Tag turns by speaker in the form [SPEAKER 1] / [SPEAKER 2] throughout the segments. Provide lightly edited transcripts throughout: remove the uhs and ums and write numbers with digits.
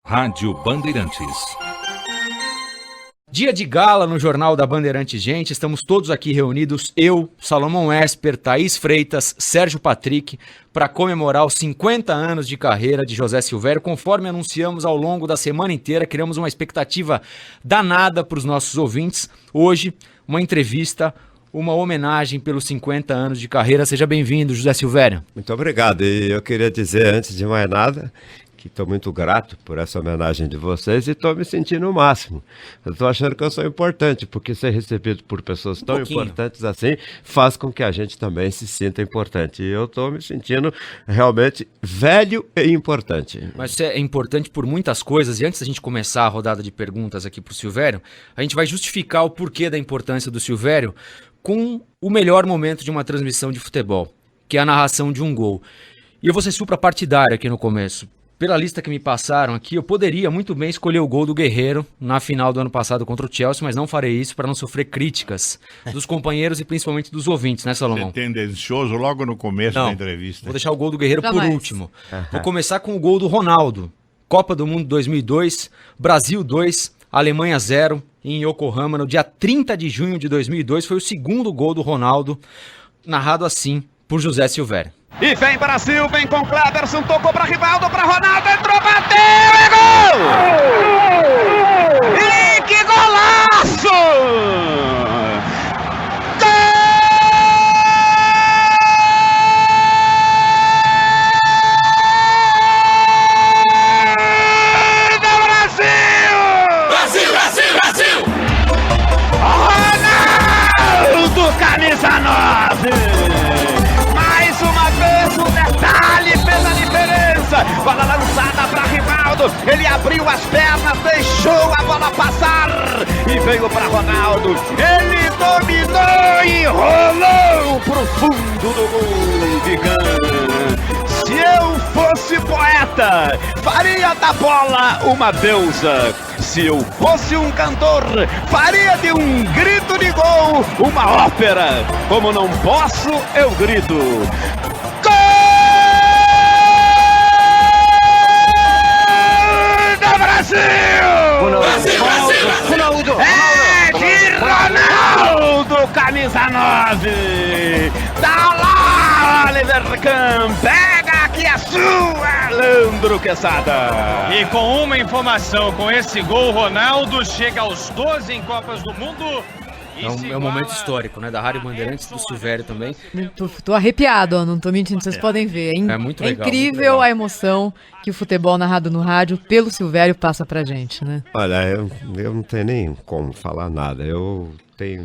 [SPEAKER 1] Rádio Bandeirantes.
[SPEAKER 2] Dia de gala no Jornal da Bandeirantes, gente. Estamos todos aqui reunidos, eu, Salomão Esper, Thaís Freitas, Sérgio Patrick, para comemorar os 50 anos de carreira de José Silvério. Conforme anunciamos ao longo da semana inteira, criamos uma expectativa danada para os nossos ouvintes. Hoje, uma entrevista, uma homenagem pelos 50 anos de carreira. Seja bem-vindo, José Silvério.
[SPEAKER 3] Muito obrigado. E eu queria dizer, antes de mais nada, que estou muito grato por essa homenagem de vocês e estou me sentindo o máximo. Eu estou achando que eu sou importante, porque ser recebido por pessoas tão importantes assim faz com que a gente também se sinta importante. E eu estou me sentindo realmente velho e importante.
[SPEAKER 2] Mas você é importante por muitas coisas, e antes da gente começar a rodada de perguntas aqui para o Silvério, a gente vai justificar o porquê da importância do Silvério com o melhor momento de uma transmissão de futebol, que é a narração de um gol. E eu vou ser suprapartidário aqui no começo. Pela lista que me passaram aqui, eu poderia muito bem escolher o gol do Guerreiro na final do ano passado contra o Chelsea, mas não farei isso para não sofrer críticas dos companheiros e principalmente dos ouvintes, né, Salomão?
[SPEAKER 4] Você tendencioso logo no começo da entrevista.
[SPEAKER 2] Vou deixar o gol do Guerreiro por último. Vou começar com o gol do Ronaldo. Copa do Mundo 2002, Brasil 2, Alemanha 0, em Yokohama, no dia 30 de junho de 2002. Foi o segundo gol do Ronaldo, narrado assim por José Silvério.
[SPEAKER 5] E vem Brasil, vem com Cleberson, tocou para Rivaldo, para Ronaldo, entrou, bateu, é gol! E que golaço! Gol do Brasil!
[SPEAKER 1] Brasil, Brasil, Brasil!
[SPEAKER 5] Ronaldo, camisa 9! Detalhe fez a diferença, bola lançada para Rivaldo, ele abriu as pernas, deixou a bola passar e veio para Ronaldo, ele dominou e rolou pro fundo do gol de Gana. Se eu fosse poeta, faria da bola uma deusa. Se eu fosse um cantor, faria de um grito de gol uma ópera. Como não posso, eu grito. Brasil! Ronaldo! É de Ronaldo, camisa 9! Tá lá, Oliver Kahn! Pega aqui a sua, Leandro Quesada!
[SPEAKER 6] E com uma informação, com esse gol, Ronaldo chega aos 12 em Copas do Mundo.
[SPEAKER 2] É um momento histórico, né? Da Rádio Bandeirantes, do Silvério também.
[SPEAKER 7] Tô arrepiado, ó, não tô mentindo, vocês podem ver.
[SPEAKER 2] É muito legal.
[SPEAKER 7] É incrível a emoção que o futebol narrado no rádio pelo Silvério passa pra gente, né?
[SPEAKER 3] Olha, eu não tenho nem como falar nada.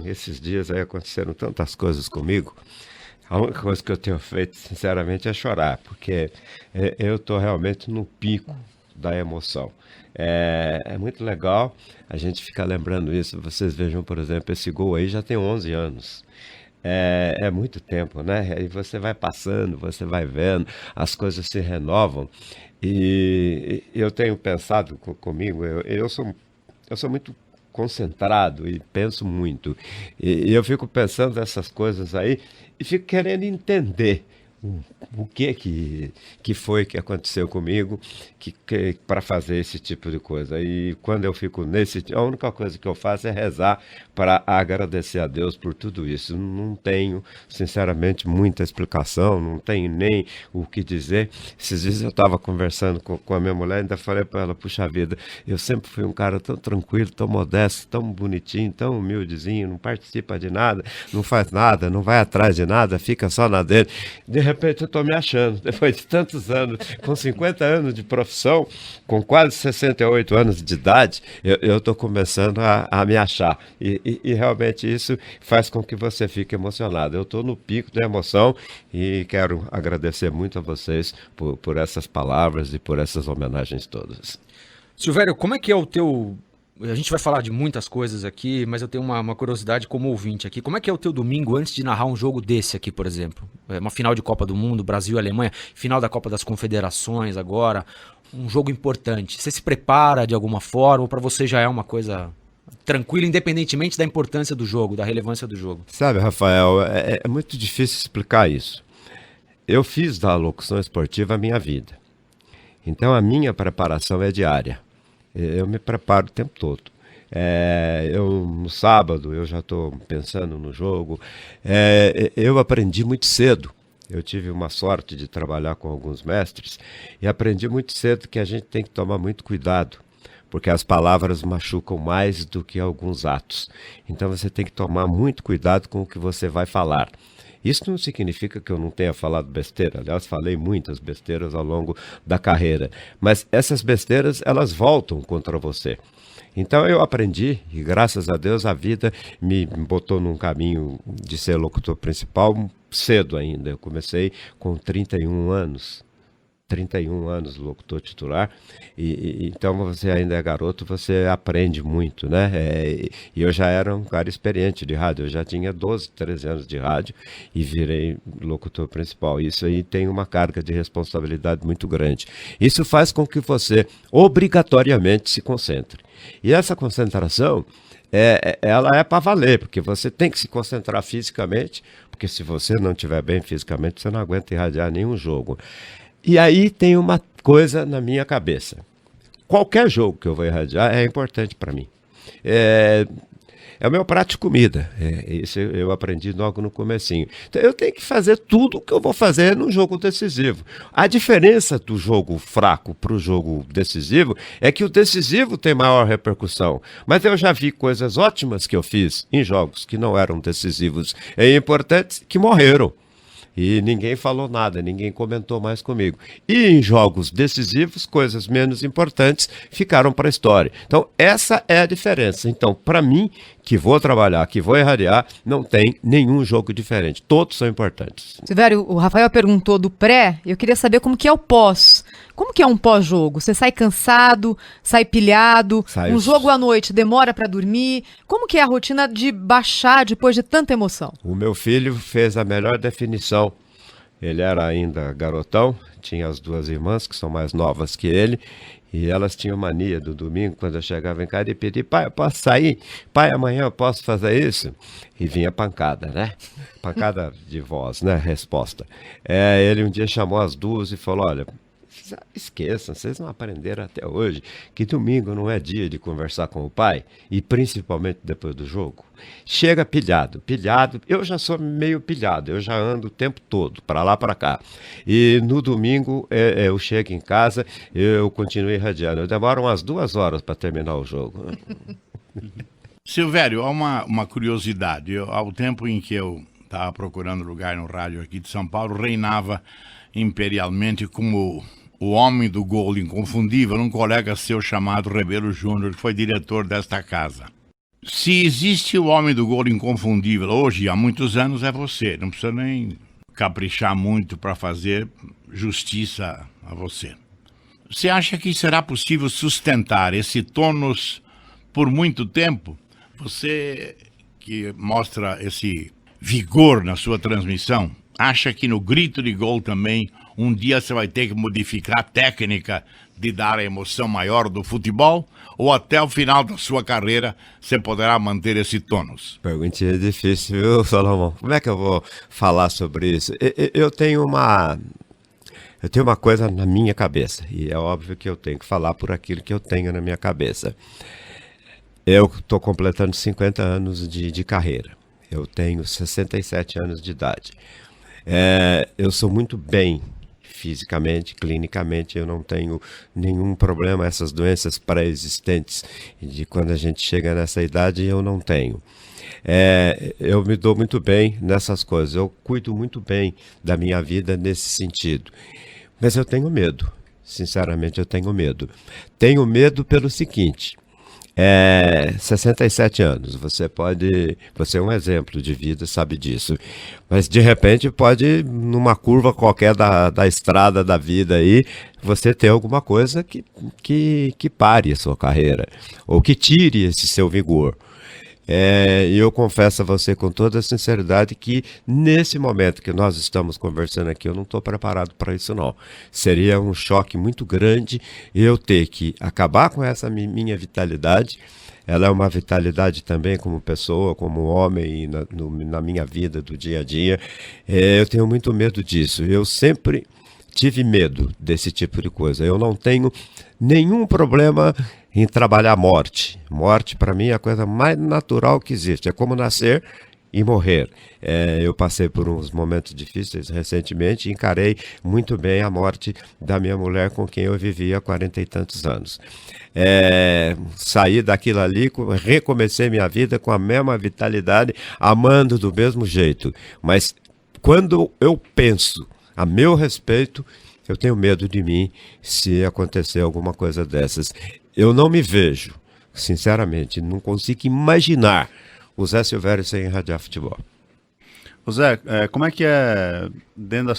[SPEAKER 3] Esses dias aí aconteceram tantas coisas comigo. A única coisa que eu tenho feito, sinceramente, é chorar, porque eu tô realmente no pico da emoção. É muito legal a gente ficar lembrando isso. Vocês vejam, por exemplo, esse gol aí já tem 11 anos. É muito tempo, né? E você vai passando, você vai vendo, as coisas se renovam. E eu tenho pensado comigo, eu sou muito concentrado e penso muito. E eu fico pensando nessas coisas aí e fico querendo entender o que foi que aconteceu comigo para fazer esse tipo de coisa. E quando eu fico a única coisa que eu faço é rezar para agradecer a Deus por tudo isso. Não tenho, sinceramente, muita explicação, não tenho nem o que dizer. Esses dias eu estava conversando com a minha mulher e ainda falei para ela, puxa vida, eu sempre fui um cara tão tranquilo, tão modesto, tão bonitinho, tão humildezinho, não participa de nada, não faz nada, não vai atrás de nada, fica só na dele. De repente eu estou me achando, depois de tantos anos, com 50 anos de profissão, com quase 68 anos de idade, eu estou começando a me achar. E realmente isso faz com que você fique emocionado. Eu estou no pico da emoção e quero agradecer muito a vocês por essas palavras e por essas homenagens todas.
[SPEAKER 2] Silvério, como é que é o teu... A gente vai falar de muitas coisas aqui, mas eu tenho uma curiosidade como ouvinte aqui. Como é que é o teu domingo antes de narrar um jogo desse aqui, por exemplo? Uma final de Copa do Mundo, Brasil e Alemanha, final da Copa das Confederações agora, um jogo importante. Você se prepara de alguma forma ou para você já é uma coisa tranquila, independentemente da importância do jogo, da relevância do jogo?
[SPEAKER 3] Sabe, Rafael, é muito difícil explicar isso. Eu fiz da locução esportiva a minha vida. Então a minha preparação é diária. Eu me preparo o tempo todo. No sábado eu já estou pensando no jogo. Eu aprendi muito cedo. Eu tive uma sorte de trabalhar com alguns mestres e aprendi muito cedo que a gente tem que tomar muito cuidado, porque as palavras machucam mais do que alguns atos. Então você tem que tomar muito cuidado com o que você vai falar. Isso não significa que eu não tenha falado besteira. Aliás, falei muitas besteiras ao longo da carreira. Mas essas besteiras, elas voltam contra você. Então eu aprendi, e graças a Deus a vida me botou num caminho de ser locutor principal cedo ainda. Eu comecei com 31 anos. 31 anos locutor titular, então você ainda é garoto, você aprende muito, né? E eu já era um cara experiente de rádio, eu já tinha 12, 13 anos de rádio e virei locutor principal. Isso aí tem uma carga de responsabilidade muito grande. Isso faz com que você obrigatoriamente se concentre. E essa concentração, ela é para valer, porque você tem que se concentrar fisicamente, porque se você não estiver bem fisicamente, você não aguenta irradiar nenhum jogo. E aí tem uma coisa na minha cabeça. Qualquer jogo que eu vou irradiar é importante para mim. É o meu prato de comida. Isso eu aprendi logo no comecinho. Então eu tenho que fazer tudo o que eu vou fazer num jogo decisivo. A diferença do jogo fraco para o jogo decisivo é que o decisivo tem maior repercussão. Mas eu já vi coisas ótimas que eu fiz em jogos que não eram decisivos e importantes que morreram. E ninguém falou nada, ninguém comentou mais comigo. E em jogos decisivos, coisas menos importantes ficaram para a história. Então, essa é a diferença. Então, para mim, que vou trabalhar, que vou irradiar, não tem nenhum jogo diferente. Todos são importantes.
[SPEAKER 7] Silvério, o Rafael perguntou do pré, eu queria saber como que é o pós. Como que é um pós-jogo? Você sai cansado, sai pilhado, um jogo à noite demora para dormir? Como que é a rotina de baixar depois de tanta emoção?
[SPEAKER 3] O meu filho fez a melhor definição. Ele era ainda garotão, tinha as duas irmãs que são mais novas que ele, e elas tinham mania do domingo, quando eu chegava em casa, de pedir: pai, eu posso sair? Pai, amanhã eu posso fazer isso? E vinha pancada, né? Pancada de voz, né? Resposta. Ele um dia chamou as duas e falou: olha, esqueçam, vocês não aprenderam até hoje que domingo não é dia de conversar com o pai, e principalmente depois do jogo. Chega pilhado, eu já sou meio pilhado, eu já ando o tempo todo, para lá, para cá. E no domingo eu chego em casa, eu continuo irradiando. Eu demoro umas 2 horas para terminar o jogo.
[SPEAKER 4] Silvério, há uma curiosidade. Ao tempo em que eu estava procurando lugar no rádio aqui de São Paulo, reinava imperialmente como o homem do gol inconfundível, um colega seu chamado Rebelo Júnior, que foi diretor desta casa. Se existe o homem do gol inconfundível hoje, há muitos anos, é você. Não precisa nem caprichar muito para fazer justiça a você. Você acha que será possível sustentar esse tônus por muito tempo? Você que mostra esse vigor na sua transmissão, acha que no grito de gol também um dia você vai ter que modificar a técnica de dar a emoção maior do futebol? Ou até o final da sua carreira você poderá manter esse tônus?
[SPEAKER 3] Perguntinha difícil, viu, Salomão? Como é que eu vou falar sobre isso? Eu tenho uma coisa na minha cabeça, e é óbvio que eu tenho que falar por aquilo que eu tenho na minha cabeça. Eu estou completando 50 anos de carreira. Eu tenho 67 anos de idade. Eu sou muito bem fisicamente, clinicamente, eu não tenho nenhum problema. Essas doenças pré-existentes de quando a gente chega nessa idade, eu não tenho. Eu me dou muito bem nessas coisas, eu cuido muito bem da minha vida nesse sentido. Mas eu tenho medo, sinceramente eu tenho medo. Tenho medo pelo seguinte: 67 anos, você é um exemplo de vida, sabe disso, mas de repente pode, numa curva qualquer da estrada da vida aí, você ter alguma coisa que pare a sua carreira, ou que tire esse seu vigor. E eu confesso a você com toda a sinceridade que nesse momento que nós estamos conversando aqui, eu não estou preparado para isso não. Seria um choque muito grande eu ter que acabar com essa minha vitalidade. Ela é uma vitalidade também como pessoa, como homem, na minha vida do dia a dia. Eu tenho muito medo disso. Eu sempre tive medo desse tipo de coisa. Eu não tenho nenhum problema em trabalhar morte. Morte, para mim, é a coisa mais natural que existe. É como nascer e morrer. Eu passei por uns momentos difíceis recentemente e encarei muito bem a morte da minha mulher com quem eu vivia há 40 e tantos anos. Saí daquilo ali, recomecei minha vida com a mesma vitalidade, amando do mesmo jeito. Mas quando eu penso a meu respeito, eu tenho medo de mim se acontecer alguma coisa dessas. Eu não me vejo, sinceramente, não consigo imaginar o Zé Silvério sem irradiar futebol.
[SPEAKER 8] O Zé, como é que é dentro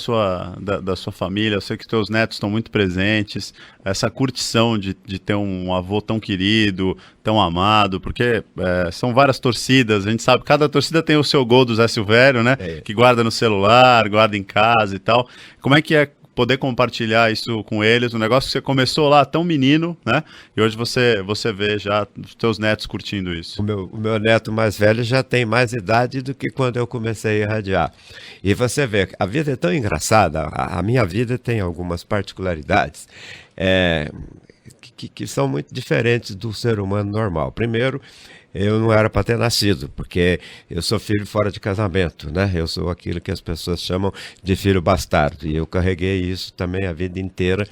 [SPEAKER 8] da sua família? Eu sei que teus netos estão muito presentes, essa curtição de ter um avô tão querido, tão amado, porque são várias torcidas, a gente sabe, cada torcida tem o seu gol do Zé Silvério, né? Que guarda no celular, guarda em casa e tal. Como é que é poder compartilhar isso com eles, um negócio que você começou lá tão menino, né? E hoje você vê já os teus netos curtindo isso.
[SPEAKER 3] O meu neto mais velho já tem mais idade do que quando eu comecei a irradiar. E você vê, a vida é tão engraçada, a minha vida tem algumas particularidades que são muito diferentes do ser humano normal. Primeiro, eu não era para ter nascido, porque eu sou filho fora de casamento, né? Eu sou aquilo que as pessoas chamam de filho bastardo, e eu carreguei isso também a vida inteira,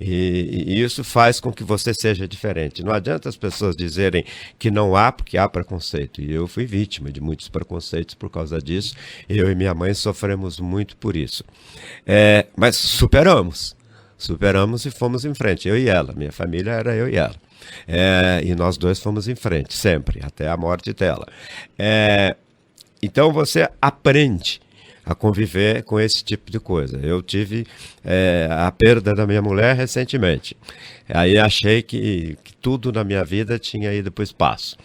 [SPEAKER 3] e isso faz com que você seja diferente. Não adianta as pessoas dizerem que não há, porque há preconceito, e eu fui vítima de muitos preconceitos por causa disso. Eu e minha mãe sofremos muito por isso. Mas superamos e fomos em frente, eu e ela. Minha família era eu e ela. E nós dois fomos em frente, sempre, até a morte dela. Então você aprende a conviver com esse tipo de coisa. Eu tive a perda da minha mulher recentemente. Aí achei que tudo na minha vida tinha ido para o espaço.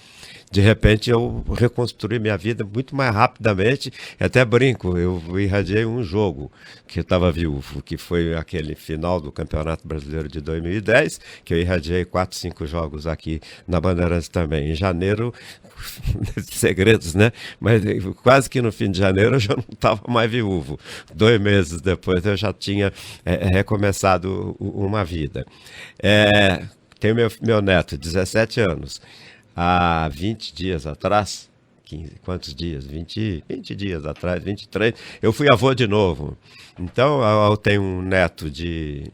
[SPEAKER 3] De repente eu reconstruí minha vida muito mais rapidamente, até brinco, eu irradiei um jogo que eu estava viúvo, que foi aquele final do Campeonato Brasileiro de 2010, que eu irradiei 4, 5 jogos aqui na Bandeirantes também. Em janeiro, segredos, né? Mas quase que no fim de janeiro eu já não estava mais viúvo. 2 meses depois eu já tinha recomeçado uma vida. Tenho meu neto, 17 anos. Há 20 dias atrás, 15, quantos dias? 20 dias atrás, 23, eu fui avô de novo. Então, eu tenho um neto de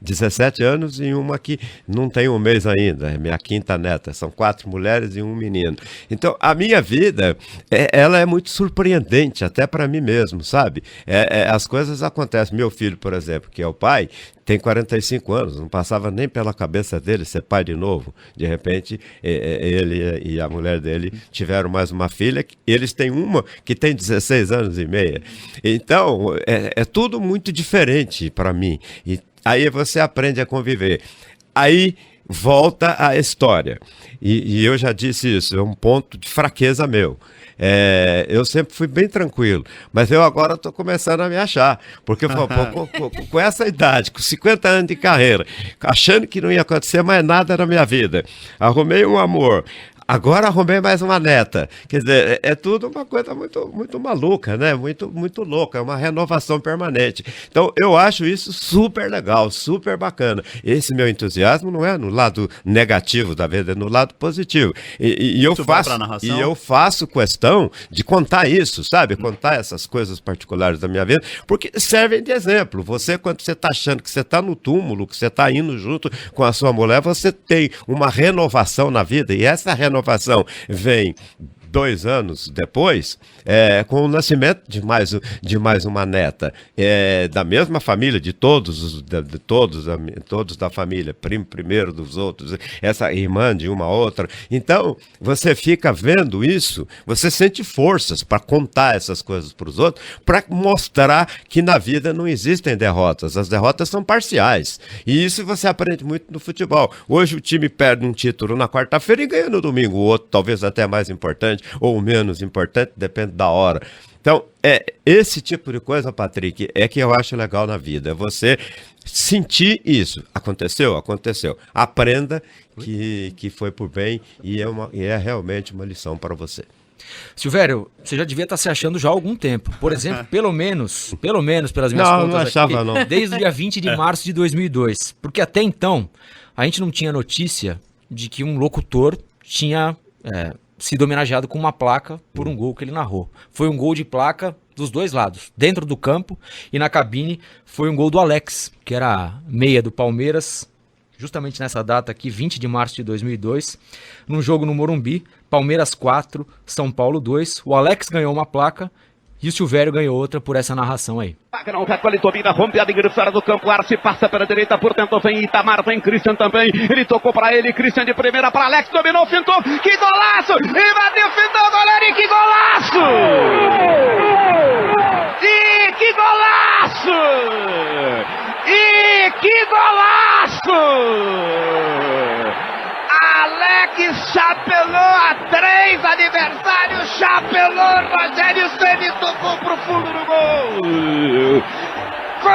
[SPEAKER 3] 17 anos e uma que não tem um mês ainda, é minha quinta neta, são 4 mulheres e um menino. Então, a minha vida, ela é muito surpreendente, até para mim mesmo, sabe? As coisas acontecem. Meu filho, por exemplo, que é o pai, tem 45 anos, não passava nem pela cabeça dele ser pai de novo. De repente, ele e a mulher dele tiveram mais uma filha, eles têm uma que tem 16 anos e meio. Então, é tudo muito diferente para mim. E aí você aprende a conviver. Aí volta a história. E eu já disse isso, é um ponto de fraqueza meu. Eu sempre fui bem tranquilo, mas eu agora estou começando a me achar, porque com essa idade, com 50 anos de carreira, achando que não ia acontecer mais nada na minha vida, arrumei um amor, agora arrumei mais uma neta. Quer dizer, é tudo uma coisa muito, muito maluca, né? Muito, muito louca, é uma renovação permanente. Então, eu acho isso super legal, super bacana. Esse meu entusiasmo não é no lado negativo da vida, é no lado positivo. E eu faço questão de contar isso, sabe? Contar essas coisas particulares da minha vida, porque servem de exemplo. Você, quando você está achando que você está no túmulo, que você está indo junto com a sua mulher, você tem uma renovação na vida, e essa renovação vem 2 anos depois, com o nascimento de mais uma neta, da mesma família, de todos da família, primo primeiro dos outros, essa irmã de uma outra. Então, você fica vendo isso, você sente forças para contar essas coisas para os outros, para mostrar que na vida não existem derrotas, as derrotas são parciais. E isso você aprende muito no futebol. Hoje o time perde um título na quarta-feira e ganha no domingo, o outro talvez até mais importante ou menos importante, depende da hora. Então, esse tipo de coisa, Patrick, é que eu acho legal na vida. É você sentir isso. Aconteceu? Aconteceu. Aprenda que foi por bem e é realmente uma lição para você.
[SPEAKER 2] Silvério, você já devia estar se achando já há algum tempo. Por exemplo, pelo menos pelas minhas contas
[SPEAKER 3] não achava,
[SPEAKER 2] aqui,
[SPEAKER 3] não.
[SPEAKER 2] Desde o dia 20 de março de 2002. Porque até então, a gente não tinha notícia de que um locutor tinha sido homenageado com uma placa por um gol que ele narrou. Foi um gol de placa dos dois lados, dentro do campo e na cabine foi um gol do Alex, que era meia do Palmeiras, justamente nessa data aqui, 20 de março de 2002, num jogo no Morumbi, Palmeiras 4, São Paulo 2, o Alex ganhou uma placa e o Silvério ganhou outra por essa narração aí.
[SPEAKER 5] Não recua, ele domina, rompe a linha fora do campo, Arce passa pela direita, por dentro vem Itamar, vem Christian também, ele tocou para ele, Christian de primeira para Alex, dominou, fintou, que golaço, e bateu, fintou, goleiro, e que golaço! E que golaço! E que golaço! Alex chapelou a 3, adversário chapelou, Rogério Ceni tocou pro fundo do gol. Gol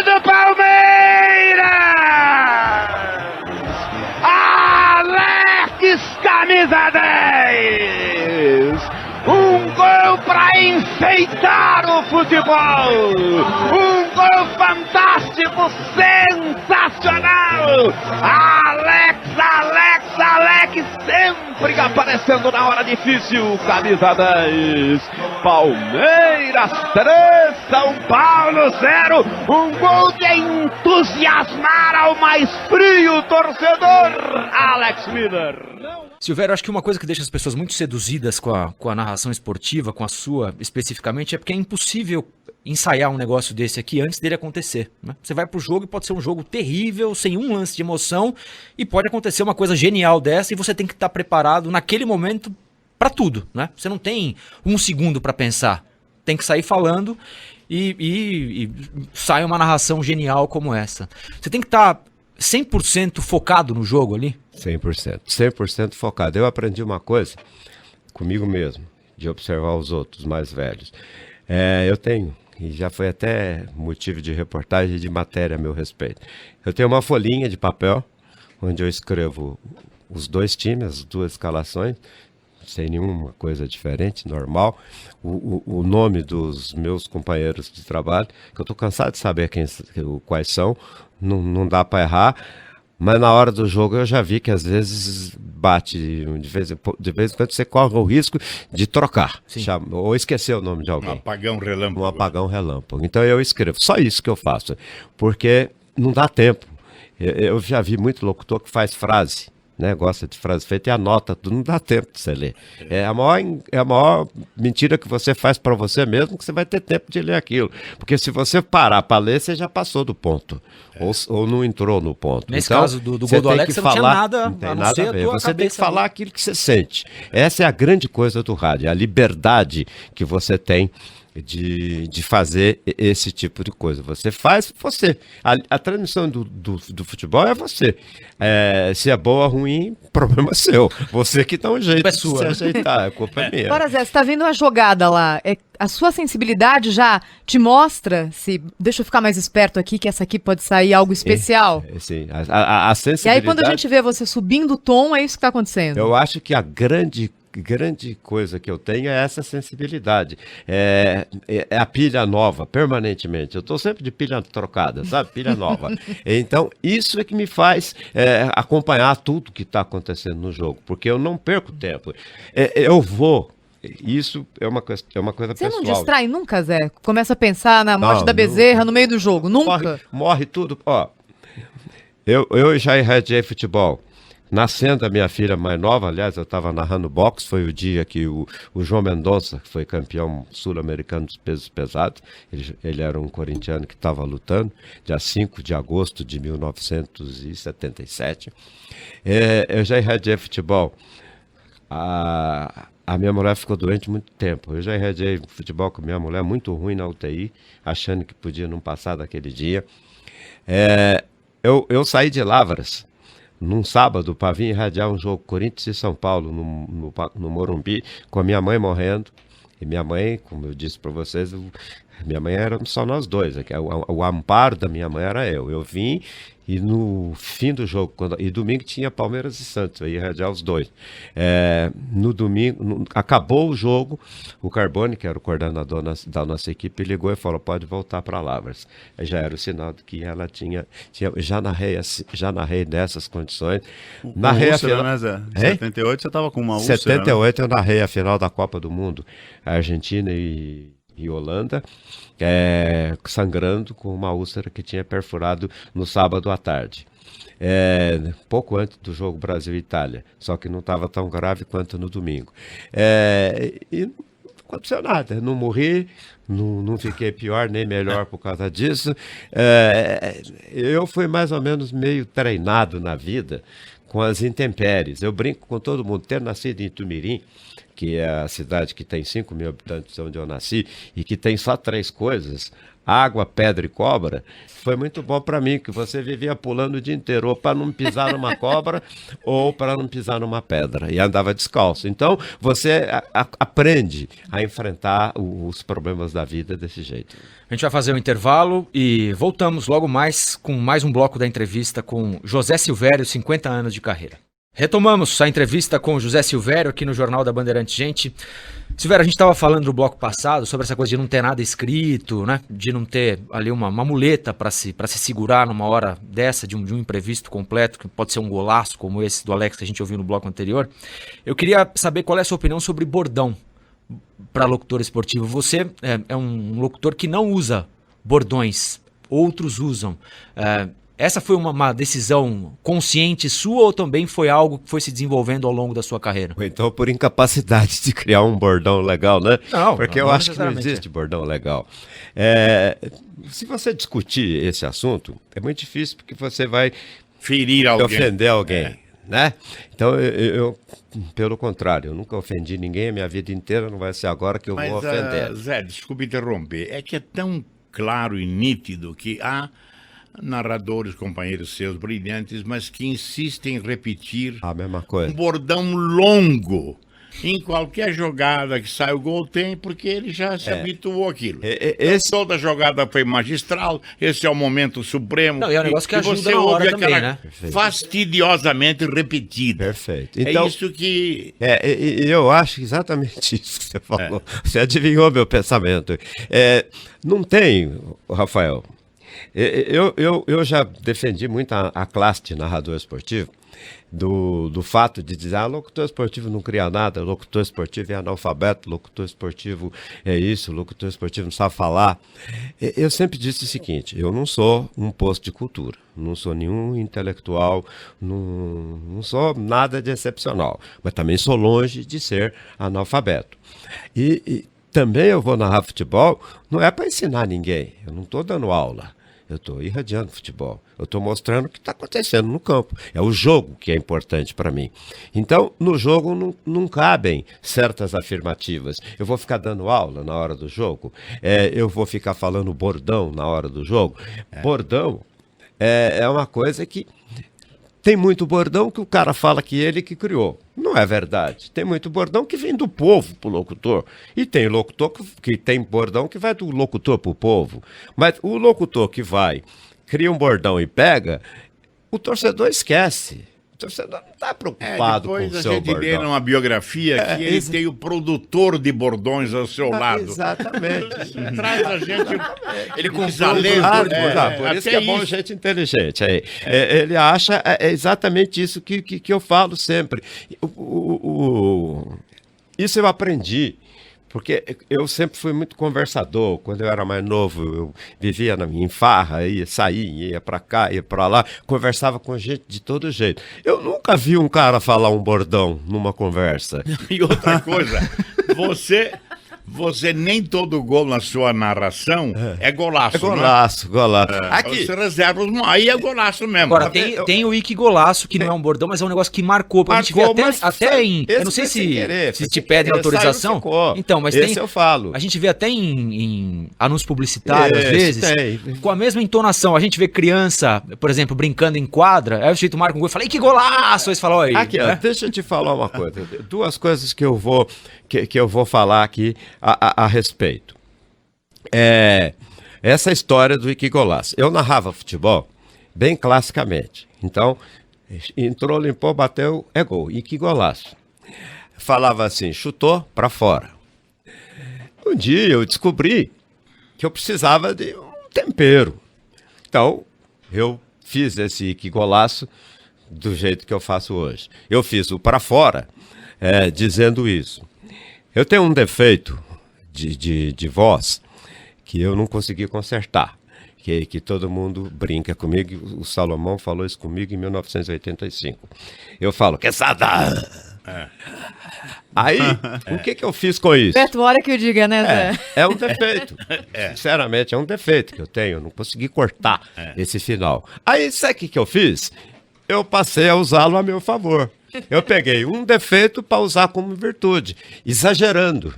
[SPEAKER 5] do Palmeiras! Alex, camisa 10! Um gol para enfeitar o futebol! Um gol fantástico, sensacional! Alex, sempre aparecendo na hora difícil, camisa 10. Palmeiras 3, São Paulo 0. Um gol de entusiasmar ao mais frio torcedor, Alex Miller.
[SPEAKER 2] Silvério, acho que uma coisa que deixa as pessoas muito seduzidas com a narração esportiva, com a sua especificamente, é porque é impossível ensaiar um negócio desse aqui antes dele acontecer, né? Você vai pro jogo e pode ser um jogo terrível, sem um lance de emoção, e pode acontecer uma coisa genial dessa e você tem que estar preparado naquele momento para tudo, né? Você não tem um segundo para pensar, tem que sair falando e sai uma narração genial como essa. Você tem que estar 100% focado no jogo ali?
[SPEAKER 3] 100% focado. Eu aprendi uma coisa comigo mesmo, de observar os outros mais velhos. Eu tenho, e já foi até motivo de reportagem e de matéria a meu respeito, eu tenho uma folhinha de papel, onde eu escrevo os dois times, as duas escalações, sem nenhuma coisa diferente, normal, o nome dos meus companheiros de trabalho, que eu estou cansado de saber quais são, não dá para errar, mas na hora do jogo eu já vi que às vezes bate, de vez em quando você corre o risco de trocar, ou esquecer o nome de alguém.
[SPEAKER 4] Um apagão relâmpago.
[SPEAKER 3] Um apagão relâmpago. Então eu escrevo, só isso que eu faço, porque não dá tempo. Eu já vi muito locutor que faz frase, né, gosta de frase feita e anota tudo, não dá tempo de você ler. É a maior mentira que você faz para você mesmo, que você vai ter tempo de ler aquilo. Porque se você parar para ler, você já passou do ponto. Ou não entrou no ponto.
[SPEAKER 2] Nesse
[SPEAKER 3] então,
[SPEAKER 2] caso do gol do Alex, você não tinha nada a não ser a tua
[SPEAKER 3] Você tem que falar
[SPEAKER 2] ali.
[SPEAKER 3] aquilo que você sente. Essa é a grande coisa do rádio, a liberdade que você tem de fazer esse tipo de coisa. Você faz, você. A transmissão do futebol é você. Se é boa ou ruim, problema seu. Você que dá um jeito
[SPEAKER 2] É sua,
[SPEAKER 3] de se ajeitar, a culpa é minha.
[SPEAKER 7] Agora, Zé, você tá vendo a jogada lá. A sua sensibilidade já te mostra se. Deixa eu ficar mais esperto aqui, que essa aqui pode sair algo especial.
[SPEAKER 3] Sim, a
[SPEAKER 7] E
[SPEAKER 3] sensibilidade.
[SPEAKER 7] aí, quando a gente vê você subindo o tom, é isso que tá acontecendo.
[SPEAKER 3] Eu acho que a grande coisa que eu tenho é essa sensibilidade. É a pilha nova, permanentemente. Eu estou sempre de pilha trocada, sabe? Pilha nova. Então, isso é que me faz acompanhar tudo que está acontecendo no jogo, porque eu não perco tempo. Eu vou. Isso é uma coisa
[SPEAKER 7] Você
[SPEAKER 3] pessoal.
[SPEAKER 7] não distrai nunca, Zé? Começa a pensar na morte da Bezerra no meio do jogo. Nunca?
[SPEAKER 3] Morre tudo. Ó, eu já irradiei futebol. Nascendo a minha filha mais nova, aliás, eu estava narrando boxe, foi o dia que o João Mendonça, que foi campeão sul-americano dos pesos pesados, ele era um corintiano que estava lutando, dia 5 de agosto de 1977. Eu já irradiei futebol. A minha mulher ficou doente muito tempo. Eu já irradiei futebol com minha mulher muito ruim na UTI, achando que podia não passar daquele dia. Eu saí de Lavras num sábado para vir irradiar um jogo Corinthians e São Paulo no Morumbi, com a minha mãe morrendo. E minha mãe, como eu disse para vocês, Minha mãe era só nós dois. O amparo da minha mãe era eu. Eu vim e no fim do jogo, e domingo tinha Palmeiras e Santos, eu ia radiar os dois. No domingo, acabou o jogo, o Carbone, que era o coordenador da nossa equipe, ligou e falou, pode voltar para Lavras. Aí já era o sinal de que ela tinha já narrei nessas condições. Narrei
[SPEAKER 8] úlcera, né, Zé? Em 78 você estava com uma úlcera,
[SPEAKER 3] 78 né? Eu narrei a final da Copa do Mundo, a Argentina e Holanda, sangrando com uma úlcera que tinha perfurado no sábado à tarde. Pouco antes do jogo Brasil-Itália, só que não estava tão grave quanto no domingo. E não aconteceu nada, eu não morri, não fiquei pior nem melhor por causa disso. Eu fui mais ou menos meio treinado na vida com as intempéries. Eu brinco com todo mundo, ter nascido em Itumirim, que é a cidade que tem 5 mil habitantes onde eu nasci, e que tem só 3 coisas, água, pedra e cobra, foi muito bom para mim, que você vivia pulando o dia inteiro, ou para não pisar numa cobra, ou para não pisar numa pedra, e andava descalço. Então, você aprende a enfrentar os problemas da vida desse jeito.
[SPEAKER 2] A gente vai fazer um intervalo e voltamos logo mais com mais um bloco da entrevista com José Silvério, 50 anos de carreira. Retomamos a entrevista com o José Silvério aqui no Jornal da Bandeirantes. Gente, Silvério, a gente estava falando no bloco passado sobre essa coisa de não ter nada escrito, né? De não ter ali uma muleta para se segurar numa hora dessa, de um imprevisto completo, que pode ser um golaço como esse do Alex que a gente ouviu no bloco anterior. Eu queria saber qual é a sua opinião sobre bordão para locutor esportivo. Você é um locutor que não usa bordões, outros usam. Essa foi uma decisão consciente sua ou também foi algo que foi se desenvolvendo ao longo da sua carreira?
[SPEAKER 3] Então, por incapacidade de criar um bordão legal, né?
[SPEAKER 2] Não,
[SPEAKER 3] porque eu acho que não existe bordão legal. Se você discutir esse assunto, é muito difícil porque você vai
[SPEAKER 4] ferir alguém,
[SPEAKER 3] ofender alguém, né? Então, eu, pelo contrário, eu nunca ofendi ninguém a minha vida inteira, não vai ser agora que eu vou ofender.
[SPEAKER 4] Zé, desculpe interromper, é que é tão claro e nítido que há narradores, companheiros seus brilhantes, mas que insistem em repetir
[SPEAKER 3] a mesma coisa.
[SPEAKER 4] Um bordão longo. Em qualquer jogada que sai o gol tem, porque ele já se habituou àquilo. Toda jogada foi magistral, esse é o momento supremo.
[SPEAKER 2] Não, é um negócio que ajuda
[SPEAKER 4] você
[SPEAKER 2] na hora
[SPEAKER 4] ouve
[SPEAKER 2] também,
[SPEAKER 4] aquela fastidiosamente repetida.
[SPEAKER 3] Perfeito.
[SPEAKER 4] Então, é isso que...
[SPEAKER 3] eu acho exatamente isso que você falou. Você adivinhou meu pensamento. Não tem, Rafael... Eu já defendi muito a classe de narrador esportivo, do fato de dizer, locutor esportivo não cria nada, locutor esportivo é analfabeto, locutor esportivo é isso, locutor esportivo não sabe falar. Eu sempre disse o seguinte, eu não sou um posto de cultura, não sou nenhum intelectual, não sou nada de excepcional, mas também sou longe de ser analfabeto. E também eu vou narrar futebol, não é para ensinar ninguém, eu não estou dando aula. Eu estou irradiando futebol. Eu estou mostrando o que está acontecendo no campo. É o jogo que é importante para mim. Então, no jogo não cabem certas afirmativas. Eu vou ficar dando aula na hora do jogo? Eu vou ficar falando bordão na hora do jogo? Bordão é uma coisa que... Tem muito bordão que o cara fala que ele que criou. Não é verdade. Tem muito bordão que vem do povo pro locutor. E tem locutor que tem bordão que vai do locutor pro povo. Mas o locutor que vai, cria um bordão e pega, o torcedor esquece. O torcedor não está preocupado com o seu bordão.
[SPEAKER 4] Depois a gente lê numa biografia que ele tem o produtor de bordões ao seu lado.
[SPEAKER 3] Exatamente.
[SPEAKER 4] Traz a gente...
[SPEAKER 2] Ele comprou
[SPEAKER 3] por isso que é bom gente inteligente. Ele acha exatamente isso que eu falo sempre. Isso eu aprendi. Porque eu sempre fui muito conversador. Quando eu era mais novo, eu vivia em farra, ia para cá, ia para lá, conversava com gente de todo jeito. Eu nunca vi um cara falar um bordão numa conversa.
[SPEAKER 4] E outra coisa, você nem todo gol na sua narração é golaço.
[SPEAKER 3] É golaço, né? Golaço.
[SPEAKER 4] Aqui. Você reserva os... Aí é golaço mesmo.
[SPEAKER 2] Agora, tem o Ike Golaço, que não é um bordão, mas é um negócio que marcou. A gente vê até em... Eu não sei se te pedem autorização. Então, mas
[SPEAKER 3] esse eu falo.
[SPEAKER 2] A gente vê até em anúncios publicitários, às vezes, com a mesma entonação. A gente vê criança, por exemplo, brincando em quadra, aí o sujeito marca um gol e fala, Ike Golaço! Aí você fala, olha.
[SPEAKER 3] Aqui, deixa eu te falar uma coisa. Duas coisas que eu vou falar aqui a respeito. essa história do Ikigolaço. Eu narrava futebol bem classicamente. Então, entrou, limpou, bateu, é gol. Ikigolaço. Falava assim, chutou para fora. Um dia eu descobri que eu precisava de um tempero. Então, eu fiz esse Ikigolaço do jeito que eu faço hoje. Eu fiz o para fora, dizendo isso. Eu tenho um defeito de voz que eu não consegui consertar, que todo mundo brinca comigo. O Salomão falou isso comigo em 1985. Eu falo, que sada! Aí, o que eu fiz com isso?
[SPEAKER 7] Beto, hora que eu diga, né, Zé?
[SPEAKER 3] É um defeito. Sinceramente, é um defeito que eu tenho. Eu não consegui cortar esse final. Aí, sabe o que eu fiz? Eu passei a usá-lo a meu favor. Eu peguei um defeito para usar como virtude, exagerando.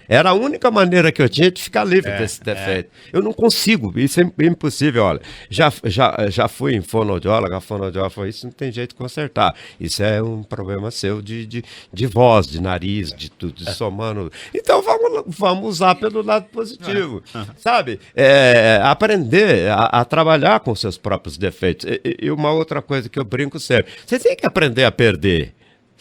[SPEAKER 3] Era a única maneira que eu tinha de ficar livre desse defeito. Eu não consigo, isso é impossível, olha. Já fui em fonoaudióloga, a fonoaudióloga falou, isso não tem jeito de consertar. Isso é um problema seu de voz, de nariz, de tudo, somando. Então vamos usar pelo lado positivo, sabe? Aprender a trabalhar com seus próprios defeitos. E uma outra coisa que eu brinco sempre, você tem que aprender a perder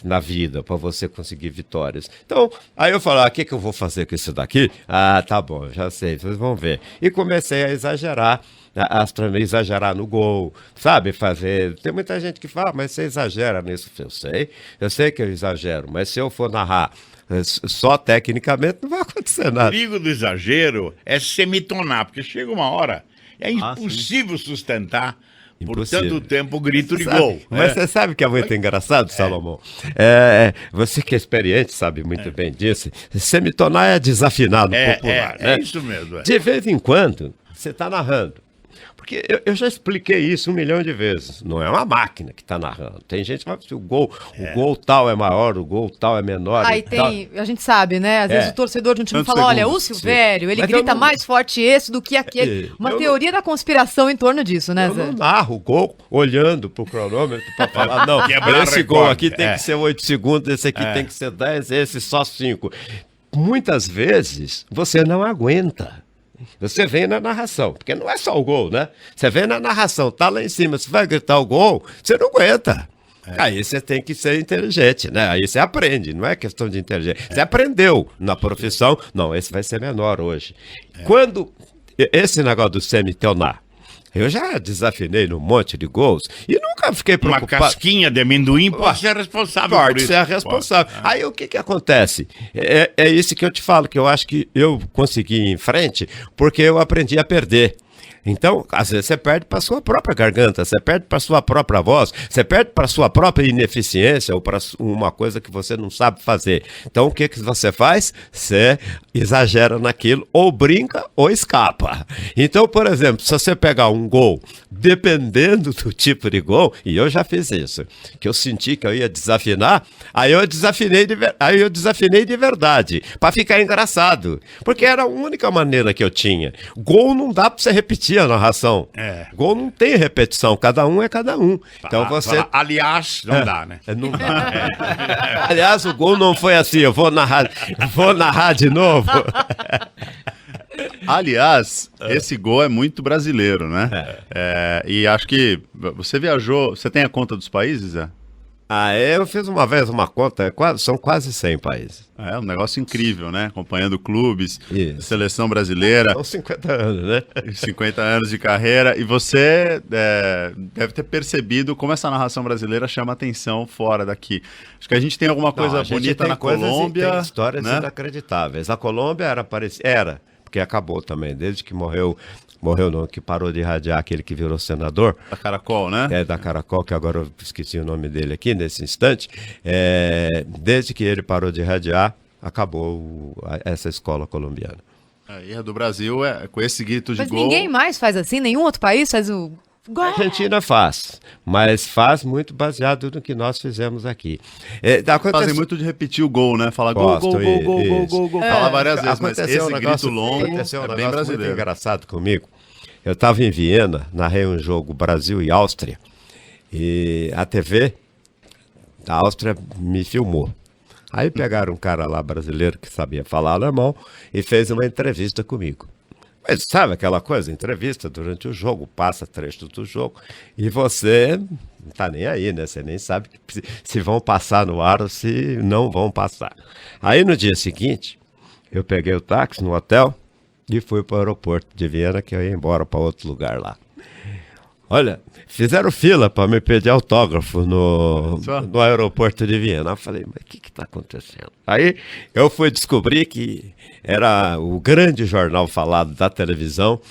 [SPEAKER 3] na vida, para você conseguir vitórias. Então, aí eu falo, o que eu vou fazer com isso daqui? Ah, tá bom, já sei, vocês vão ver. E comecei a exagerar, exagerar no gol, sabe, fazer... Tem muita gente que fala, mas você exagera nisso. Eu sei que eu exagero, mas se eu for narrar só tecnicamente, não vai acontecer nada.
[SPEAKER 4] O perigo do exagero é semitonar, porque chega uma hora, é impossível sustentar por tanto tempo o grito de gol.
[SPEAKER 3] Mas você sabe que é muito engraçado, Salomão? Você que é experiente sabe muito bem disso. Semitonar é desafinar no popular.
[SPEAKER 4] É isso mesmo.
[SPEAKER 3] De vez em quando, você está narrando. Porque eu já expliquei isso 1 milhão de vezes. Não é uma máquina que está narrando. Tem gente que fala que o gol tal é maior, o gol tal é menor.
[SPEAKER 7] Aí tem, a gente sabe, né? Às vezes o torcedor de um time
[SPEAKER 8] Tantos
[SPEAKER 7] fala, olha,
[SPEAKER 8] segundos.
[SPEAKER 7] o Silvério, ele
[SPEAKER 3] Mas
[SPEAKER 7] grita mais forte esse do que aquele. Uma teoria da conspiração em torno disso, né,
[SPEAKER 3] Eu
[SPEAKER 7] Zé?
[SPEAKER 3] não narro o gol olhando pro cronômetro para falar, não,
[SPEAKER 4] Quebrar
[SPEAKER 3] esse gol
[SPEAKER 4] recorde.
[SPEAKER 3] aqui tem que ser 8 segundos, esse aqui tem que ser 10, esse só 5. Muitas vezes você não aguenta. Você vem na narração, porque não é só o gol, né? Você vem na narração, tá lá em cima, você vai gritar o gol, você não aguenta. Aí você tem que ser inteligente, né? Aí você aprende, não é questão de inteligência. Você aprendeu na profissão, não, esse vai ser menor hoje. Quando esse negócio do semitonar, eu já desafinei num monte de gols e nunca fiquei
[SPEAKER 4] Uma
[SPEAKER 3] preocupado.
[SPEAKER 4] casquinha de amendoim pode ser responsável por
[SPEAKER 3] Pode
[SPEAKER 4] isso.
[SPEAKER 3] ser responsável. Aí o que acontece? É isso que eu te falo, que eu acho que eu consegui ir em frente porque eu aprendi a perder. Então, às vezes você perde para sua própria garganta, você perde para sua própria voz, você perde para sua própria ineficiência ou para uma coisa que você não sabe fazer. Então, o que você faz? Você exagera naquilo, ou brinca ou escapa. Então, por exemplo, se você pegar um gol, dependendo do tipo de gol, e eu já fiz isso, que eu senti que eu ia desafinar, aí eu desafinei de verdade, para ficar engraçado, porque era a única maneira que eu tinha. Gol não dá para você repetir a narração. Gol não tem repetição, cada um é cada um. Então você...
[SPEAKER 4] Aliás, não dá, né?
[SPEAKER 3] Não dá. Aliás, o gol não foi assim, eu vou narrar de novo.
[SPEAKER 8] Aliás, esse gol é muito brasileiro, né? E acho que você viajou... Você tem a conta dos países, Zé?
[SPEAKER 3] Eu fiz uma vez uma conta, são quase 100 países.
[SPEAKER 8] É um negócio incrível, né? Acompanhando clubes,
[SPEAKER 3] Isso.
[SPEAKER 8] seleção brasileira.
[SPEAKER 3] São 50 anos, né?
[SPEAKER 8] 50 anos de carreira. E você deve ter percebido como essa narração brasileira chama atenção fora daqui. Acho que a gente tem alguma coisa
[SPEAKER 3] a gente
[SPEAKER 8] bonita
[SPEAKER 3] tem
[SPEAKER 8] na
[SPEAKER 3] coisas
[SPEAKER 8] Colômbia.
[SPEAKER 3] Tem histórias
[SPEAKER 8] né?
[SPEAKER 3] inacreditáveis. A Colômbia era, porque acabou também, desde que morreu não, que parou de irradiar aquele que virou senador.
[SPEAKER 8] Da Caracol, né?
[SPEAKER 3] Da Caracol, que agora eu esqueci o nome dele aqui nesse instante. Desde que ele parou de irradiar, acabou essa escola colombiana.
[SPEAKER 8] E a do Brasil com esse grito de
[SPEAKER 7] Mas
[SPEAKER 8] gol.
[SPEAKER 7] ninguém mais faz assim, nenhum outro país faz o...
[SPEAKER 3] A Argentina faz, mas faz muito baseado no que nós fizemos aqui.
[SPEAKER 8] Fazem muito de repetir o gol, né? Fala gol,
[SPEAKER 3] Gosto,
[SPEAKER 8] gol, gol, gol,
[SPEAKER 3] isso.
[SPEAKER 8] gol, gol, gol. Fala várias vezes, mas
[SPEAKER 3] Aconteceu
[SPEAKER 8] esse
[SPEAKER 3] um
[SPEAKER 8] grito
[SPEAKER 3] negócio-
[SPEAKER 8] longo
[SPEAKER 3] aconteceu um
[SPEAKER 8] é bem
[SPEAKER 3] negócio
[SPEAKER 8] brasileiro.
[SPEAKER 3] muito engraçado comigo. Eu estava em Viena, narrei um jogo Brasil e Áustria, e a TV da Áustria me filmou. Aí pegaram um cara lá brasileiro que sabia falar alemão e fez uma entrevista comigo. Mas sabe aquela coisa, entrevista durante o jogo, passa trecho do jogo, e você não tá nem aí, né? Você nem sabe se vão passar no ar ou se não vão passar. Aí no dia seguinte, eu peguei o táxi no hotel e fui para o aeroporto de Viena, que eu ia embora para outro lugar lá. Olha, fizeram fila para me pedir autógrafo no aeroporto de Viena. Eu falei, mas o que está acontecendo? Aí eu fui descobrir que era o grande jornal falado da televisão,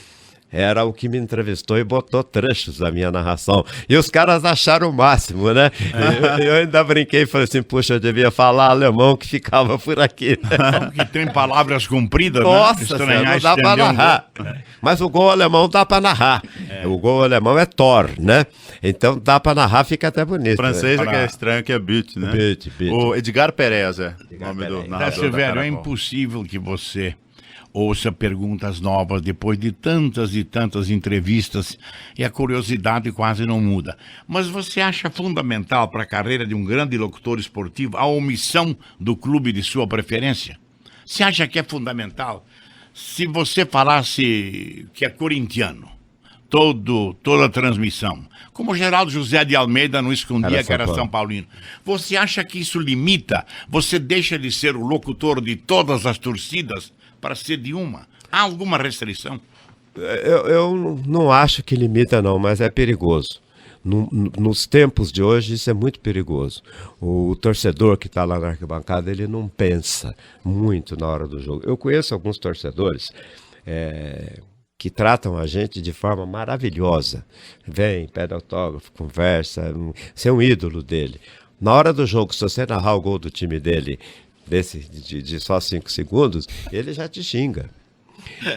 [SPEAKER 3] era o que me entrevistou e botou trechos da minha narração. E os caras acharam o máximo, né? Eu ainda brinquei e falei assim, puxa, eu devia falar alemão que ficava por aqui.
[SPEAKER 4] Porque tem palavras compridas,
[SPEAKER 3] Nossa,
[SPEAKER 4] né?
[SPEAKER 3] não dá pra narrar. Mas o gol alemão dá pra narrar. O gol alemão é Tor, né? Então dá pra narrar, fica até bonito.
[SPEAKER 8] Francês
[SPEAKER 3] né?
[SPEAKER 8] é que é estranho, que é Beat, né?
[SPEAKER 3] Beat.
[SPEAKER 8] O Edgar Perez o nome do narrador.
[SPEAKER 4] Silvério, é impossível que você ouça perguntas novas depois de tantas e tantas entrevistas e a curiosidade quase não muda. Mas você acha fundamental para a carreira de um grande locutor esportivo a omissão do clube de sua preferência? Você acha que é fundamental? Se você falasse que é corintiano, toda a transmissão, como o Geraldo José de Almeida não escondia que era São Paulino, você acha que isso limita? Você deixa de ser o locutor de todas as torcidas para ser de uma? Há alguma restrição?
[SPEAKER 3] Eu não acho que limita não, mas é perigoso. Nos tempos de hoje isso é muito perigoso. O torcedor que está lá na arquibancada, ele não pensa muito na hora do jogo. Eu conheço alguns torcedores que tratam a gente de forma maravilhosa. Vem, pede autógrafo, conversa, você é um ídolo dele. Na hora do jogo, se você narrar o gol do time dele de só 5 segundos, ele já te xinga.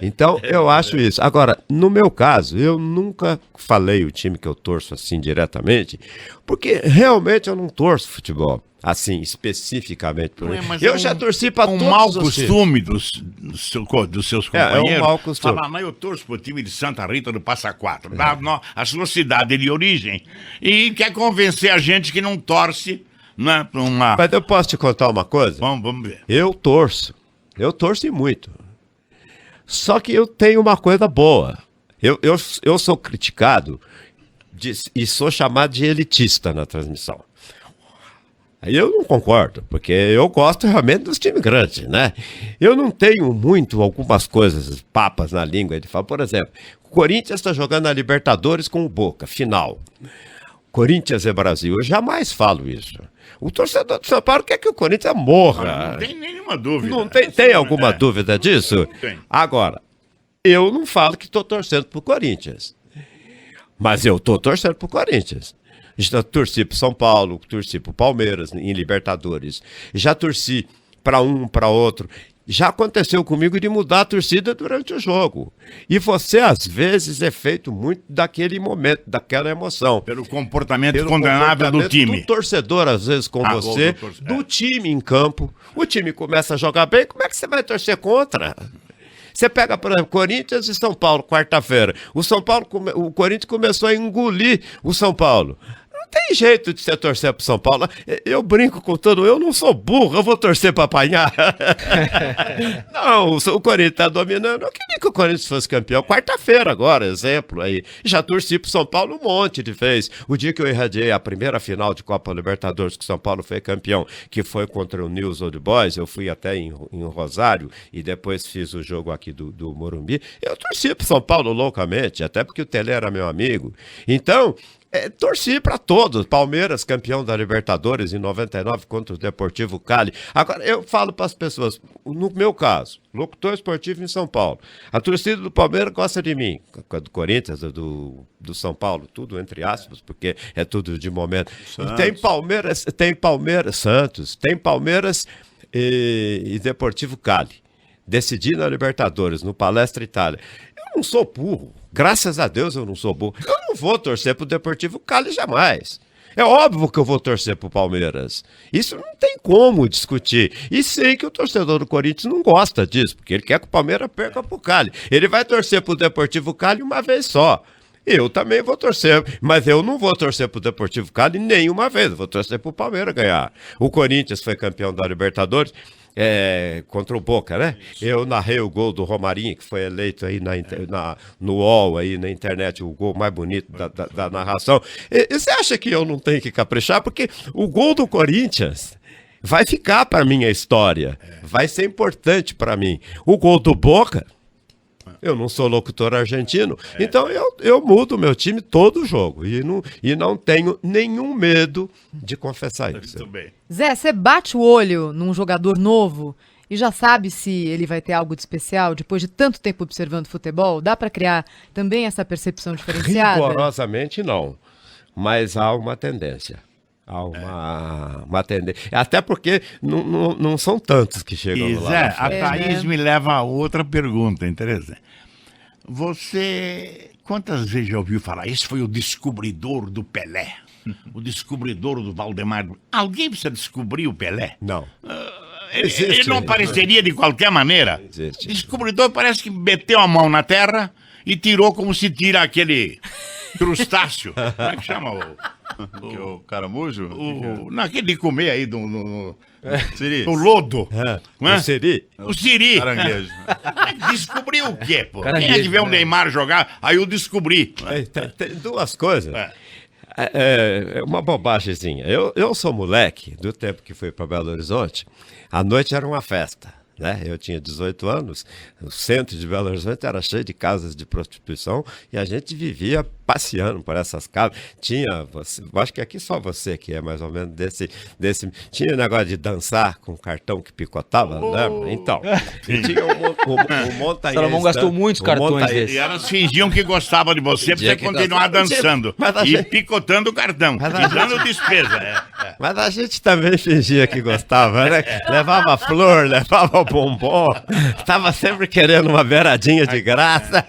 [SPEAKER 3] Então, eu acho isso. Agora, no meu caso, eu nunca falei o time que eu torço assim diretamente, porque realmente eu não torço futebol, assim, especificamente. Eu já torci para todos os times.
[SPEAKER 4] Um mau costume dos seus companheiros.
[SPEAKER 3] É um mau costume.
[SPEAKER 4] Falar, não, eu torço para o time de Santa Rita do Passa Quatro, a sua cidade de origem, e quer convencer a gente que não torce. Né, Mas
[SPEAKER 3] eu posso te contar uma coisa?
[SPEAKER 4] Vamos ver.
[SPEAKER 3] Eu torço e muito. Só que eu tenho uma coisa boa. Eu sou criticado e sou chamado de elitista na transmissão. Aí eu não concordo, porque eu gosto realmente dos times grandes, né? Eu não tenho algumas coisas, papas na língua de falar. Por exemplo, o Corinthians está jogando a Libertadores com o Boca, final. Corinthians é Brasil. Eu jamais falo isso. O torcedor do São Paulo quer que o Corinthians morra.
[SPEAKER 4] Não tem nenhuma dúvida.
[SPEAKER 3] Não tem alguma dúvida disso?
[SPEAKER 4] Não tem.
[SPEAKER 3] Agora, eu não falo que estou torcendo pro Corinthians. Mas eu estou torcendo pro Corinthians. Já torci pro São Paulo, torci pro Palmeiras em Libertadores. Já torci para um, para outro. Já aconteceu comigo de mudar a torcida durante o jogo. E você, às vezes, é feito muito daquele momento, daquela emoção.
[SPEAKER 4] Pelo comportamento condenável do time.
[SPEAKER 3] Do torcedor, às vezes, com você, do time em campo. O time começa a jogar bem, como é que você vai torcer contra? Você pega, por exemplo, Corinthians e São Paulo, quarta-feira. O Corinthians começou a engolir o São Paulo. Não tem jeito de você torcer pro São Paulo. Eu brinco com todo, eu não sou burro, eu vou torcer para apanhar. Não, o Corinthians tá dominando. Eu queria que o Corinthians fosse campeão. Quarta-feira agora, exemplo aí. Já torci pro São Paulo um monte de vez. O dia que eu irradiei a primeira final de Copa Libertadores, que o São Paulo foi campeão, que foi contra o News Old Boys, eu fui até em Rosário e depois fiz o jogo aqui do Morumbi. Eu torci pro São Paulo loucamente, até porque o Tele era meu amigo. Então, torci para todos. Palmeiras, campeão da Libertadores em 99 contra o Deportivo Cali. Agora, eu falo para as pessoas, no meu caso, locutor esportivo em São Paulo. A torcida do Palmeiras gosta de mim. Do Corinthians, do São Paulo, tudo entre aspas, porque é tudo de momento. Tem Palmeiras, Santos, tem Palmeiras e Deportivo Cali. Decidi na Libertadores, no Palestra Itália. Eu não sou burro. Graças a Deus eu não sou burro. Eu não vou torcer pro Deportivo Cali jamais. É óbvio que eu vou torcer pro Palmeiras. Isso não tem como discutir. E sei que o torcedor do Corinthians não gosta disso, porque ele quer que o Palmeiras perca pro Cali. Ele vai torcer pro Deportivo Cali uma vez só. Eu também vou torcer, mas eu não vou torcer pro Deportivo Cali nenhuma vez. Eu vou torcer pro Palmeiras ganhar. O Corinthians foi campeão da Libertadores. contra o Boca, né? Eu narrei o gol do Romarinho, que foi eleito aí no UOL, aí na internet, o gol mais bonito da narração. E você acha que eu não tenho que caprichar? Porque o gol do Corinthians vai ficar para minha história, vai ser importante para mim. O gol do Boca, eu não sou locutor argentino, então eu mudo meu time todo jogo e não tenho nenhum medo de confessar isso.
[SPEAKER 4] Muito bem.
[SPEAKER 7] Zé, você bate o olho num jogador novo e já sabe se ele vai ter algo de especial depois de tanto tempo observando futebol? Dá para criar também essa percepção diferenciada?
[SPEAKER 3] Rigorosamente não, mas há uma tendência. Há uma tendência. Até porque não são tantos que chegam lá.
[SPEAKER 4] Zé, a Thaís me leva a outra pergunta interessante. Você, quantas vezes já ouviu falar, esse foi o descobridor do Pelé? O descobridor do Valdemar? Alguém precisa descobrir o Pelé?
[SPEAKER 3] Não.
[SPEAKER 4] Ele não apareceria de qualquer maneira?
[SPEAKER 3] Existe.
[SPEAKER 4] Descobridor parece que meteu a mão na terra e tirou como se tira aquele crustáceo. Como é que chama
[SPEAKER 8] O caramujo?
[SPEAKER 4] Não, aquele de comer aí do
[SPEAKER 8] Siri.
[SPEAKER 4] lodo. Não é?
[SPEAKER 3] O Siri?
[SPEAKER 4] O Siri.
[SPEAKER 8] Caranguejo.
[SPEAKER 4] Descobriu o quê, pô?
[SPEAKER 2] Caranguejo,
[SPEAKER 4] Quem é que vê o Neymar jogar? Aí eu descobri.
[SPEAKER 3] Tem duas coisas.
[SPEAKER 4] É.
[SPEAKER 3] É uma bobagemzinha. Eu sou moleque, do tempo que fui para Belo Horizonte, à noite era uma festa. Né? Eu tinha 18 anos, o centro de Belo Horizonte era cheio de casas de prostituição e a gente vivia passeando por essas casas. Tinha, eu acho que aqui só você que é mais ou menos desse tinha negócio de dançar com cartão que picotava, né? Então, tinha um montanhês.
[SPEAKER 2] Salomão gastou muitos cartões desses.
[SPEAKER 4] E elas fingiam que gostavam de você pra você continuar dançando e picotando o cartão, e dando despesa.
[SPEAKER 3] Mas a gente também fingia que gostava, né? Levava flor, levava bombom, tava sempre querendo uma beiradinha de graça.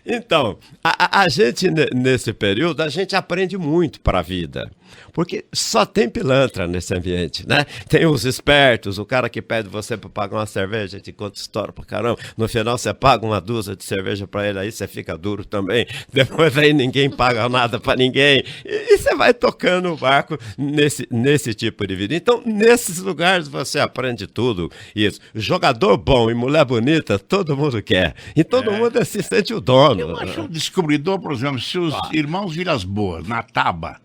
[SPEAKER 3] Então, a gente, nesse período, a gente aprende muito para a vida. Porque só tem pilantra nesse ambiente, né? Tem os espertos, o cara que pede você para pagar uma cerveja, te conta história pra caramba. No final você paga uma dúzia de cerveja para ele, aí você fica duro também. Depois aí ninguém paga nada para ninguém. E você vai tocando o barco nesse tipo de vida. Então, nesses lugares você aprende tudo isso. Jogador bom e mulher bonita, todo mundo quer. E todo mundo se sente o dono.
[SPEAKER 4] Eu acho um descobridor, por exemplo, se os irmãos Vilas Boas, na Taba,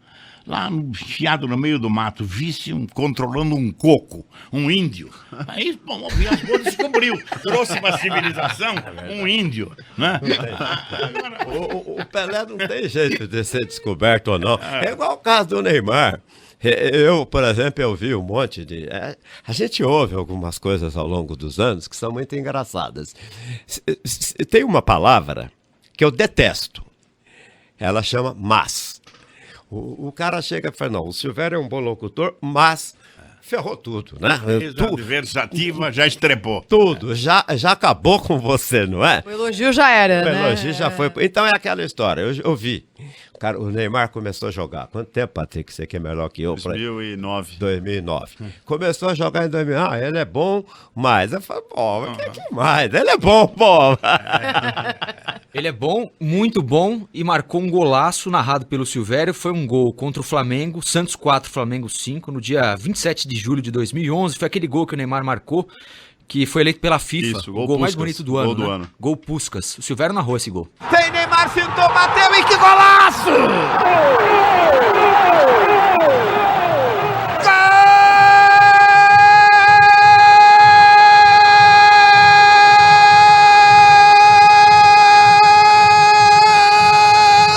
[SPEAKER 4] lá enfiado no meio do mato, vissem controlando um coco, um índio. Aí, bom, o Vilas Boas descobriu, trouxe uma civilização, um índio, né?
[SPEAKER 3] O Pelé não tem jeito de ser descoberto ou não. É igual o caso do Neymar. Eu, por exemplo, eu vi um monte de... A gente ouve algumas coisas ao longo dos anos que são muito engraçadas. Tem uma palavra que eu detesto. Ela chama mas. O cara chega e fala, não, o Silvério é um bom locutor, mas ferrou tudo, né?
[SPEAKER 4] Versativa já estrepou.
[SPEAKER 3] Tudo, já acabou com você, não é?
[SPEAKER 7] O elogio já era,
[SPEAKER 3] O
[SPEAKER 7] né?
[SPEAKER 3] elogio já foi. Então é aquela história, eu vi. Cara, o Neymar começou a jogar. Quanto tempo, Patrick? Você que é melhor que eu.
[SPEAKER 8] 2009.
[SPEAKER 3] 2009. Começou a jogar em 2009. Ele é bom, mas eu falo, pô, que mais? Ele é bom, pô.
[SPEAKER 2] Ele é bom, muito bom, e marcou um golaço narrado pelo Silvério. Foi um gol contra o Flamengo, Santos 4, Flamengo 5, no dia 27 de julho de 2011. Foi aquele gol que o Neymar marcou, que foi eleito pela FIFA.
[SPEAKER 8] Isso,
[SPEAKER 2] o gol mais bonito do ano.
[SPEAKER 8] Gol do ano.
[SPEAKER 2] Gol Puskás. O Silvério narrou esse gol.
[SPEAKER 5] Tem Neymar, fintou, bateu e que golaço!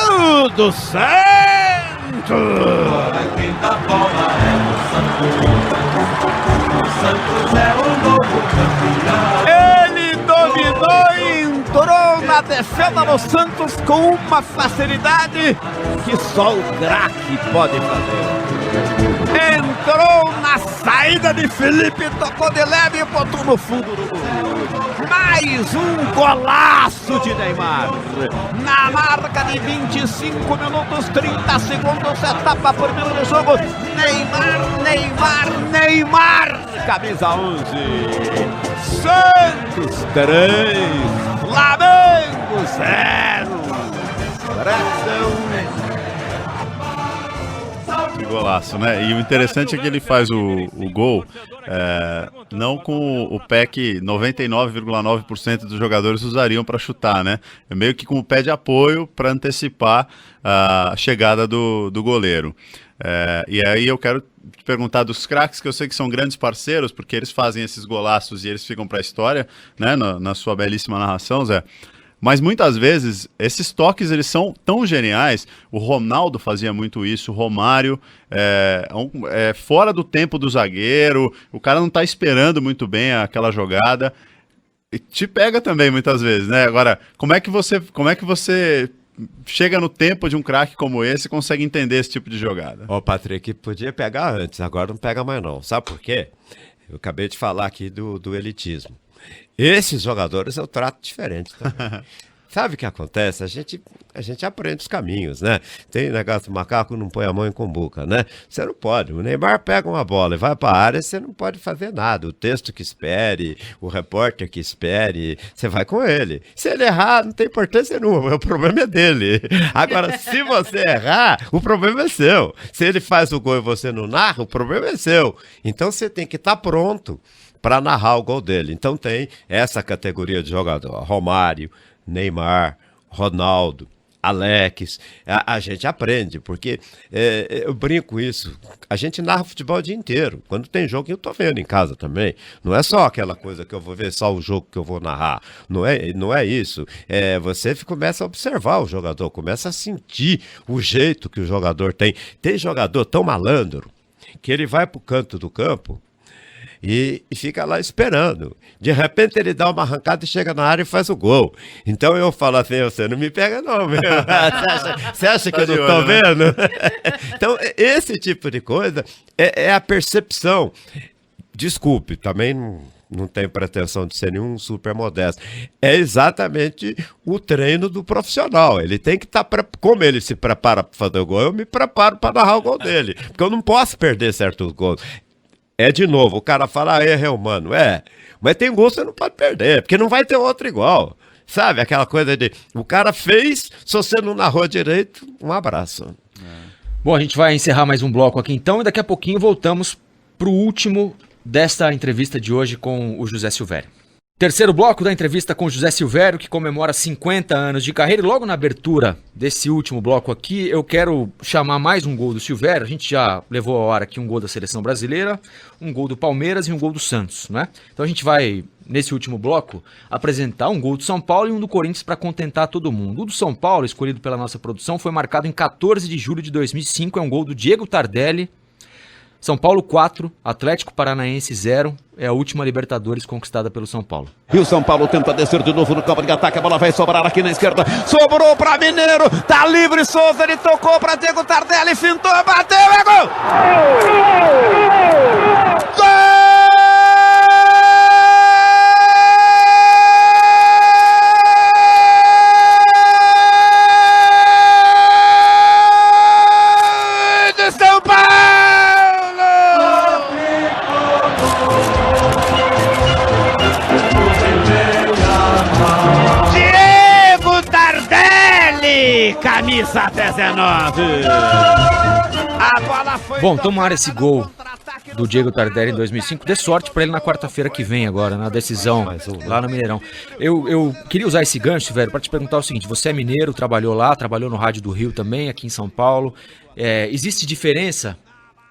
[SPEAKER 5] Gol do Santos! Ele dominou e entrou na defesa do Santos com uma facilidade que só o craque pode fazer. Entrou na saída de Felipe, tocou de leve e botou no fundo do gol. Mais um golaço de Neymar. Na marca de 25 minutos, 30 segundos, etapa primeira do jogo. Neymar, camisa 11. Santos 3, Flamengo 0.
[SPEAKER 8] Que golaço. golaço, né? E o interessante é que ele faz o gol não com o pé que 99,9% dos jogadores usariam para chutar, né? É meio que com o pé de apoio para antecipar a chegada do goleiro. E aí eu quero te perguntar dos craques, que eu sei que são grandes parceiros, porque eles fazem esses golaços e eles ficam para a história, né? Na sua belíssima narração, Zé. Mas muitas vezes esses toques eles são tão geniais. O Ronaldo fazia muito isso, o Romário fora do tempo do zagueiro, o cara não tá esperando muito bem aquela jogada. E te pega também muitas vezes, né? Agora, como é que você chega no tempo de um craque como esse e consegue entender esse tipo de jogada?
[SPEAKER 3] Ó, Patrick, podia pegar antes, agora não pega mais não. Sabe por quê? Eu acabei de falar aqui do elitismo. Esses jogadores eu trato diferente também. Sabe o que acontece? A gente aprende os caminhos, né? Tem negócio do macaco não põe a mão em cumbuca, né? Você não pode. O Neymar pega uma bola e vai para a área, você não pode fazer nada. O texto que espere, o repórter que espere, você vai com ele. Se ele errar, não tem importância nenhuma, o problema é dele. Agora, se você errar, o problema é seu. Se ele faz o gol e você não narra, o problema é seu. Então você tem que estar pronto para narrar o gol dele. Então tem essa categoria de jogador. Romário, Neymar, Ronaldo, Alex, a gente aprende, porque eu brinco isso, a gente narra futebol o dia inteiro, quando tem jogo eu tô vendo em casa também, não é só aquela coisa que eu vou ver só o jogo que eu vou narrar, não é isso, você começa a observar o jogador, começa a sentir o jeito que o jogador tem jogador tão malandro, que ele vai pro canto do campo, e fica lá esperando. De repente ele dá uma arrancada e chega na área e faz o gol. Então eu falo assim, você não me pega não, meu. Você acha que eu não tô vendo? Então esse tipo de coisa é a percepção. Desculpe, também não tenho pretensão de ser nenhum super modesto. É exatamente o treino do profissional. Ele tem que estar, como ele se prepara para fazer o gol, eu me preparo para narrar o gol dele. Porque eu não posso perder certos gols. De novo, o cara fala, erro é humano. Mas tem gol que você não pode perder, porque não vai ter outro igual. Sabe, aquela coisa de, o cara fez, se você não narrou direito, um abraço.
[SPEAKER 2] Bom, a gente vai encerrar mais um bloco aqui então, e daqui a pouquinho voltamos pro último desta entrevista de hoje com o José Silvério. Terceiro bloco da entrevista com o José Silvério, que comemora 50 anos de carreira. E logo na abertura desse último bloco aqui, eu quero chamar mais um gol do Silvério. A gente já levou a hora aqui um gol da Seleção Brasileira, um gol do Palmeiras e um gol do Santos, né? Então a gente vai, nesse último bloco, apresentar um gol do São Paulo e um do Corinthians para contentar todo mundo. O do São Paulo, escolhido pela nossa produção, foi marcado em 14 de julho de 2005. É um gol do Diego Tardelli. São Paulo 4, Atlético Paranaense 0, é a última Libertadores conquistada pelo São Paulo.
[SPEAKER 5] E o São Paulo tenta descer de novo no campo de ataque, a bola vai sobrar aqui na esquerda, sobrou para Mineiro, tá livre Souza, ele tocou para Diego Tardelli, fintou, bateu, é gol! Gol! Camisa 19. A bola foi.
[SPEAKER 2] Bom, tomara esse gol do Diego Tardelli em 2005. Dê sorte pra ele na quarta-feira que vem agora, na decisão lá no Mineirão. Eu queria usar esse gancho, velho, pra te perguntar o seguinte. Você é mineiro, trabalhou lá, trabalhou no Rádio do Rio também, aqui em São Paulo. Existe diferença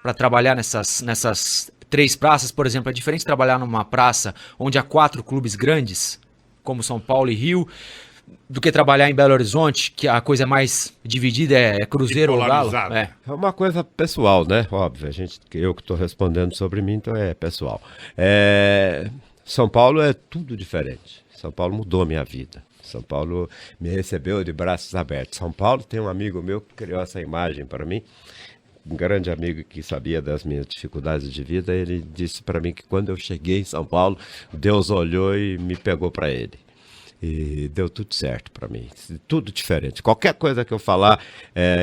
[SPEAKER 2] pra trabalhar nessas três praças? Por exemplo, é diferente trabalhar numa praça onde há 4 clubes grandes, como São Paulo e Rio, do que trabalhar em Belo Horizonte, que a coisa mais dividida é Cruzeiro ou Galo?
[SPEAKER 3] É uma coisa pessoal, né? Óbvio, eu que estou respondendo sobre mim, então é pessoal. São Paulo é tudo diferente. São Paulo mudou a minha vida. São Paulo me recebeu de braços abertos. São Paulo tem um amigo meu que criou essa imagem para mim, um grande amigo que sabia das minhas dificuldades de vida. Ele disse para mim que quando eu cheguei em São Paulo, Deus olhou e me pegou para ele. E deu tudo certo para mim, tudo diferente. Qualquer coisa que eu falar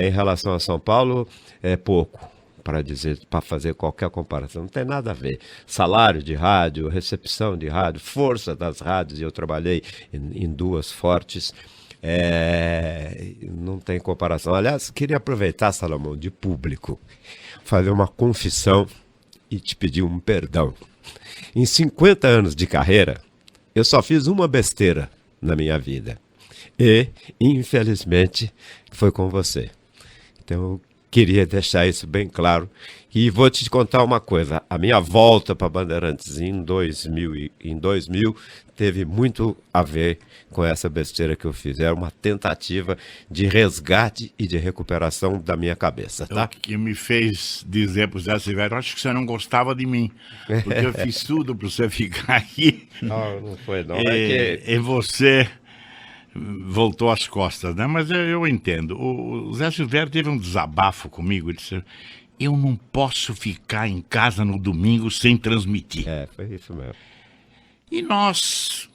[SPEAKER 3] em relação a São Paulo é pouco para fazer qualquer comparação, não tem nada a ver. Salário de rádio, recepção de rádio, força das rádios, eu trabalhei em 2 fortes. Não tem comparação. Aliás, queria aproveitar, Salomão, de público, fazer uma confissão e te pedir um perdão. Em 50 anos de carreira, eu só fiz uma besteira na minha vida. E, infelizmente, foi com você. Então, eu queria deixar isso bem claro. E vou te contar uma coisa. A minha volta para Bandeirantes em 2000 teve muito a ver com essa besteira que eu fiz. Era uma tentativa de resgate e de recuperação da minha cabeça, tá?
[SPEAKER 4] O que me fez dizer pro Zé Silvério, acho que você não gostava de mim. Porque eu fiz tudo para você ficar aqui.
[SPEAKER 3] Não foi não.
[SPEAKER 4] E você voltou às costas, né? Mas eu entendo. O Zé Silvério teve um desabafo comigo. Ele disse, eu não posso ficar em casa no domingo sem transmitir.
[SPEAKER 3] Foi isso mesmo.
[SPEAKER 4] E nós,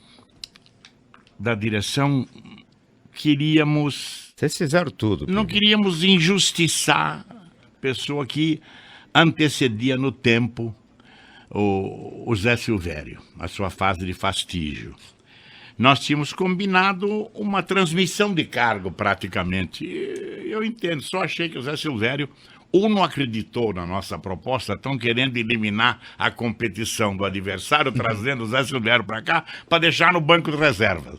[SPEAKER 4] da direção, queríamos...
[SPEAKER 3] Vocês fizeram tudo.
[SPEAKER 4] Não queríamos injustiçar a pessoa que antecedia no tempo o Zé Silvério, a sua fase de fastígio. Nós tínhamos combinado uma transmissão de cargo, praticamente. E eu entendo, só achei que o Zé Silvério ou não acreditou na nossa proposta, estão querendo eliminar a competição do adversário, trazendo o Zé Silvério para cá, para deixar no banco de reservas.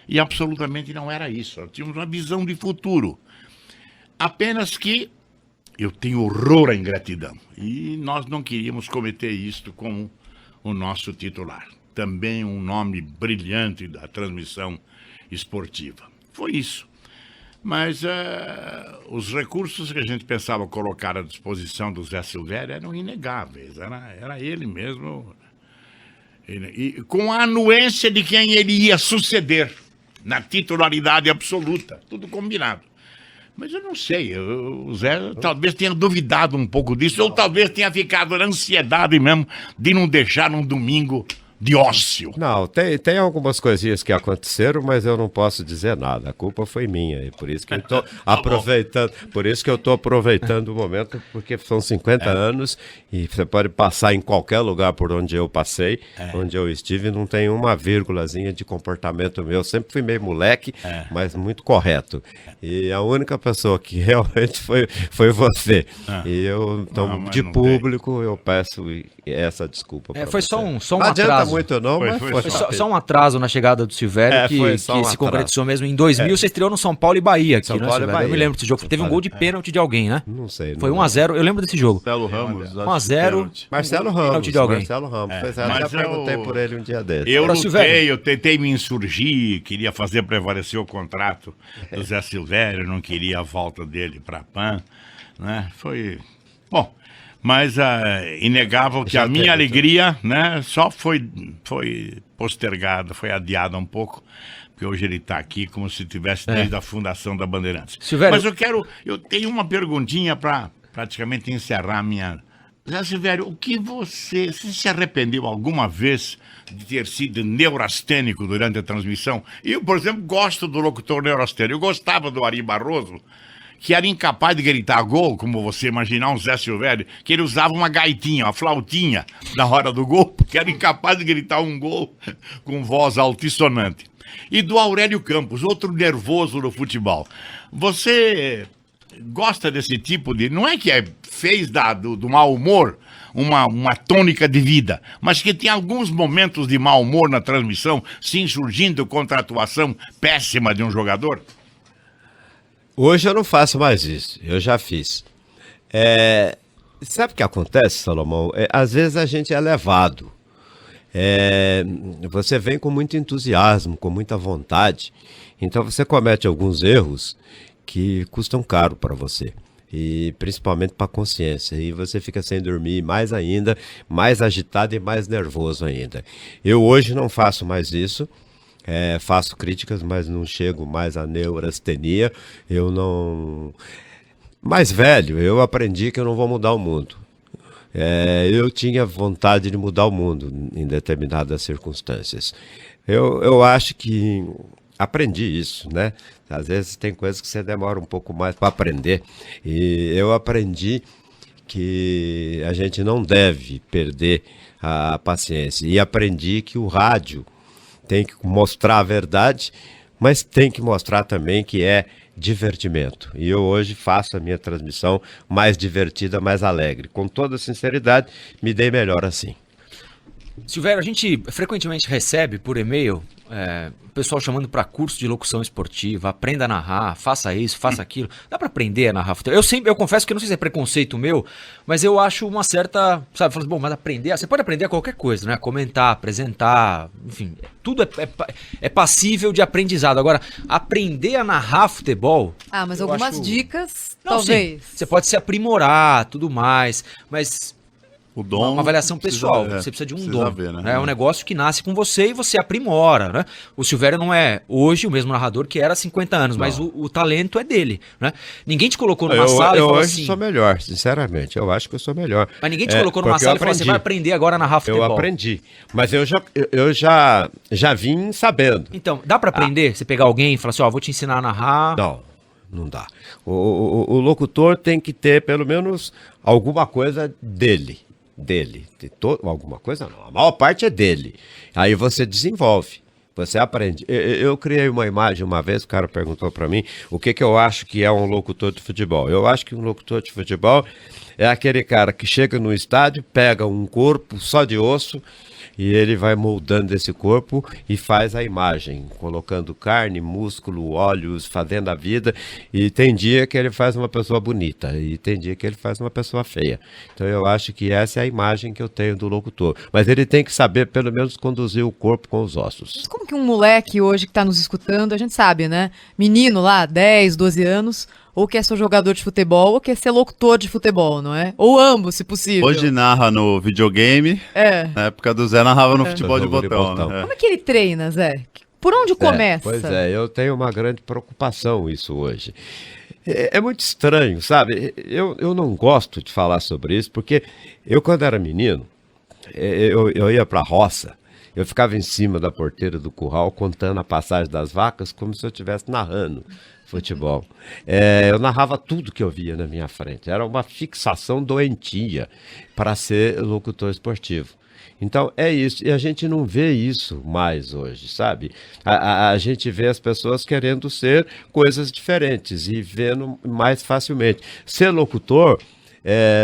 [SPEAKER 4] E absolutamente não era isso. Nós tínhamos uma visão de futuro. Apenas que eu tenho horror à ingratidão. E nós não queríamos cometer isto com o nosso titular. Também um nome brilhante da transmissão esportiva. Foi isso. Mas os recursos que a gente pensava colocar à disposição do Zé Silvério eram inegáveis. Era ele mesmo. E com a anuência de quem ele ia suceder, na titularidade absoluta. Tudo combinado. Mas eu não sei, o Zé talvez tenha duvidado um pouco disso, ou talvez tenha ficado na ansiedade mesmo de não deixar um domingo de ócio.
[SPEAKER 3] Não, tem algumas coisinhas que aconteceram, mas eu não posso dizer nada. A culpa foi minha, e por isso que eu estou aproveitando, o momento, porque são 50 anos e você pode passar em qualquer lugar por onde eu passei, onde eu estive, não tem uma vírgulazinha de comportamento meu. Eu sempre fui meio moleque, mas muito correto. E a única pessoa que realmente foi você. E eu, então, de público, eu peço essa desculpa.
[SPEAKER 2] Foi
[SPEAKER 3] você.
[SPEAKER 2] só um
[SPEAKER 3] Não adianta
[SPEAKER 2] atraso.
[SPEAKER 3] muito não, mas
[SPEAKER 2] Foi só um atraso na chegada do Silvério, que se concretizou mesmo. Em 2000 você estreou no São Paulo e Bahia aqui,
[SPEAKER 3] São
[SPEAKER 2] né,
[SPEAKER 3] Paulo e
[SPEAKER 2] Silvério?
[SPEAKER 3] Bahia.
[SPEAKER 2] Eu me lembro desse jogo.
[SPEAKER 3] São
[SPEAKER 2] Teve um
[SPEAKER 3] Paulo,
[SPEAKER 2] gol de pênalti de alguém, né?
[SPEAKER 3] Não sei.
[SPEAKER 2] Foi 1-0, eu lembro desse jogo.
[SPEAKER 8] Marcelo Ramos.
[SPEAKER 2] 1-0.
[SPEAKER 3] Marcelo Ramos.
[SPEAKER 2] de alguém.
[SPEAKER 3] Marcelo Ramos. Eu
[SPEAKER 4] mas
[SPEAKER 3] já perguntei por ele um dia desses.
[SPEAKER 4] Eu
[SPEAKER 2] Agora,
[SPEAKER 4] lutei,
[SPEAKER 2] Silvério.
[SPEAKER 4] eu tentei me insurgir, queria fazer prevalecer o contrato do Zé Silvério, não queria a volta dele para a PAN, né? Foi... Bom, mas inegável que
[SPEAKER 3] Já
[SPEAKER 4] a minha
[SPEAKER 3] teve,
[SPEAKER 4] alegria, né, só foi postergada, foi adiada um pouco, porque hoje ele está aqui como se tivesse desde a fundação da Bandeirantes.
[SPEAKER 2] Silvério.
[SPEAKER 4] Mas eu tenho uma perguntinha para praticamente encerrar a minha... Zé Silvério, o que você se arrependeu alguma vez de ter sido neurastênico durante a transmissão? Eu, por exemplo, gosto do locutor neurastênico. Eu gostava do Ari Barroso, que era incapaz de gritar gol, como você imaginar um Zé Silvério, que ele usava uma gaitinha, uma flautinha na hora do gol, porque era incapaz de gritar um gol com voz altissonante. E do Aurélio Campos, outro nervoso no futebol. Você gosta desse tipo de... Não é que fez do mau humor uma tônica de vida, mas que tem alguns momentos de mau humor na transmissão, se insurgindo contra a atuação péssima de um jogador?
[SPEAKER 3] Hoje eu não faço mais isso, eu já fiz. Sabe o que acontece, Salomão? Às vezes a gente é levado. Você vem com muito entusiasmo, com muita vontade, então você comete alguns erros que custam caro para você, e principalmente para a consciência, e você fica sem dormir mais ainda, mais agitado e mais nervoso ainda. Eu hoje não faço mais isso. Faço críticas, mas não chego mais à neurastenia. Eu não... Mais velho, eu aprendi que eu não vou mudar o mundo. Eu tinha vontade de mudar o mundo em determinadas circunstâncias. Eu acho que aprendi isso, né? Às vezes tem coisas que você demora um pouco mais para aprender. E eu aprendi que a gente não deve perder a paciência. E aprendi que o rádio tem que mostrar a verdade, mas tem que mostrar também que é divertimento. E eu hoje faço a minha transmissão mais divertida, mais alegre. Com toda sinceridade, me dei melhor assim.
[SPEAKER 2] Silvério, a gente frequentemente recebe por e-mail o pessoal chamando para curso de locução esportiva, aprenda a narrar, faça isso, faça aquilo. Dá para aprender a narrar futebol? Eu confesso que eu não sei se é preconceito meu, mas eu acho uma certa, sabe, falando, bom, mas aprender, você pode aprender qualquer coisa, né? Comentar, apresentar, enfim, tudo é passível de aprendizado. Agora, aprender a narrar futebol...
[SPEAKER 7] Ah, mas
[SPEAKER 2] eu
[SPEAKER 7] algumas
[SPEAKER 2] acho...
[SPEAKER 7] dicas,
[SPEAKER 2] Não,
[SPEAKER 7] talvez.
[SPEAKER 2] Sim, você pode se aprimorar, tudo mais, mas...
[SPEAKER 8] O dom
[SPEAKER 2] uma avaliação pessoal, você precisa de um dom.
[SPEAKER 8] ver, né?
[SPEAKER 2] É um negócio que nasce com você e você aprimora, né? O Silvério não é hoje o mesmo narrador que era há 50 anos, mas o talento é dele, né? Ninguém te colocou numa sala e
[SPEAKER 3] eu
[SPEAKER 2] falou
[SPEAKER 3] hoje
[SPEAKER 2] assim...
[SPEAKER 3] sou melhor, sinceramente, eu acho que eu sou melhor.
[SPEAKER 2] Mas ninguém te colocou numa sala e falou assim, vai aprender agora a narrar futebol.
[SPEAKER 3] Eu aprendi, mas eu já vim sabendo.
[SPEAKER 2] Então, dá pra aprender? Você pegar alguém e falar assim, ó, vou te ensinar a narrar...
[SPEAKER 3] Não dá. O locutor tem que ter pelo menos alguma coisa dele. Alguma coisa não, a maior parte é dele. Aí você desenvolve, você aprende. Eu criei uma imagem uma vez, o cara perguntou para mim o que eu acho que é um locutor de futebol. Eu acho que um locutor de futebol é aquele cara que chega no estádio, pega um corpo só de osso e ele vai moldando esse corpo e faz a imagem, colocando carne, músculo, olhos, fazendo a vida. E tem dia que ele faz uma pessoa bonita e tem dia que ele faz uma pessoa feia. Então eu acho que essa é a imagem que eu tenho do locutor. Mas ele tem que saber pelo menos conduzir o corpo com os ossos.
[SPEAKER 7] Mas como que um moleque hoje que está nos escutando, a gente sabe, né? Menino lá, 10, 12 anos... ou quer ser jogador de futebol, ou quer ser locutor de futebol, não é? Ou ambos, se possível.
[SPEAKER 8] Hoje narra no videogame, na época do Zé narrava no futebol de botão. Né?
[SPEAKER 7] Como é que ele treina, Zé? Por onde começa?
[SPEAKER 3] Pois é, eu tenho uma grande preocupação isso hoje. É muito estranho, sabe? Eu não gosto de falar sobre isso, porque eu quando era menino, eu ia pra roça, eu ficava em cima da porteira do curral contando a passagem das vacas como se eu estivesse narrando futebol. Eu narrava tudo que eu via na minha frente. Era uma fixação doentia para ser locutor esportivo. Então é isso, e a gente não vê isso mais hoje, sabe? A gente vê as pessoas querendo ser coisas diferentes e vendo mais facilmente. Ser locutor,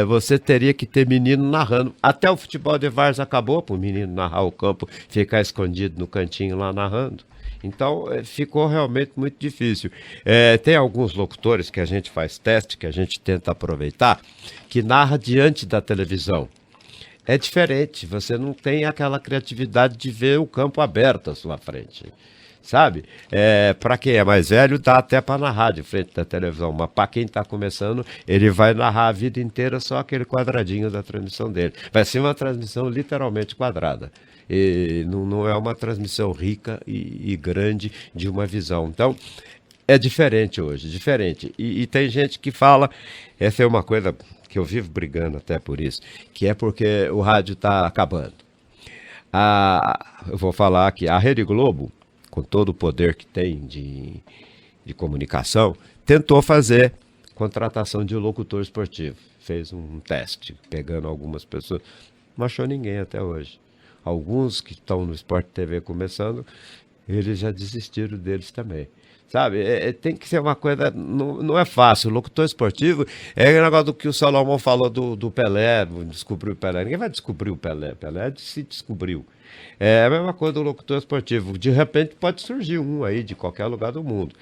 [SPEAKER 3] você teria que ter menino narrando. Até o futebol de várzea acabou para o menino narrar o campo, ficar escondido no cantinho lá narrando. Então, ficou realmente muito difícil. Tem alguns locutores que a gente faz teste, que a gente tenta aproveitar, que narra diante da televisão. É diferente, você não tem aquela criatividade de ver o campo aberto à sua frente, sabe? Para quem é mais velho, dá até para narrar de frente da televisão, mas para quem está começando, ele vai narrar a vida inteira só aquele quadradinho da transmissão dele. Vai ser uma transmissão literalmente quadrada. E não é uma transmissão rica e grande de uma visão. Então, é diferente hoje, diferente. E tem gente que fala, essa é uma coisa que eu vivo brigando até por isso, que é porque o rádio está acabando. Eu vou falar aqui, a Rede Globo, com todo o poder que tem de comunicação, tentou fazer contratação de locutor esportivo. Fez um teste, pegando algumas pessoas, não achou ninguém até hoje. Alguns que estão no Sport TV começando, eles já desistiram deles também. Sabe, tem que ser uma coisa, não é fácil. O locutor esportivo é o negócio do que o Salomão falou do Pelé, descobriu o Pelé. Ninguém vai descobrir o Pelé, Pelé se descobriu. É a mesma coisa do locutor esportivo. De repente pode surgir um aí de qualquer lugar do mundo.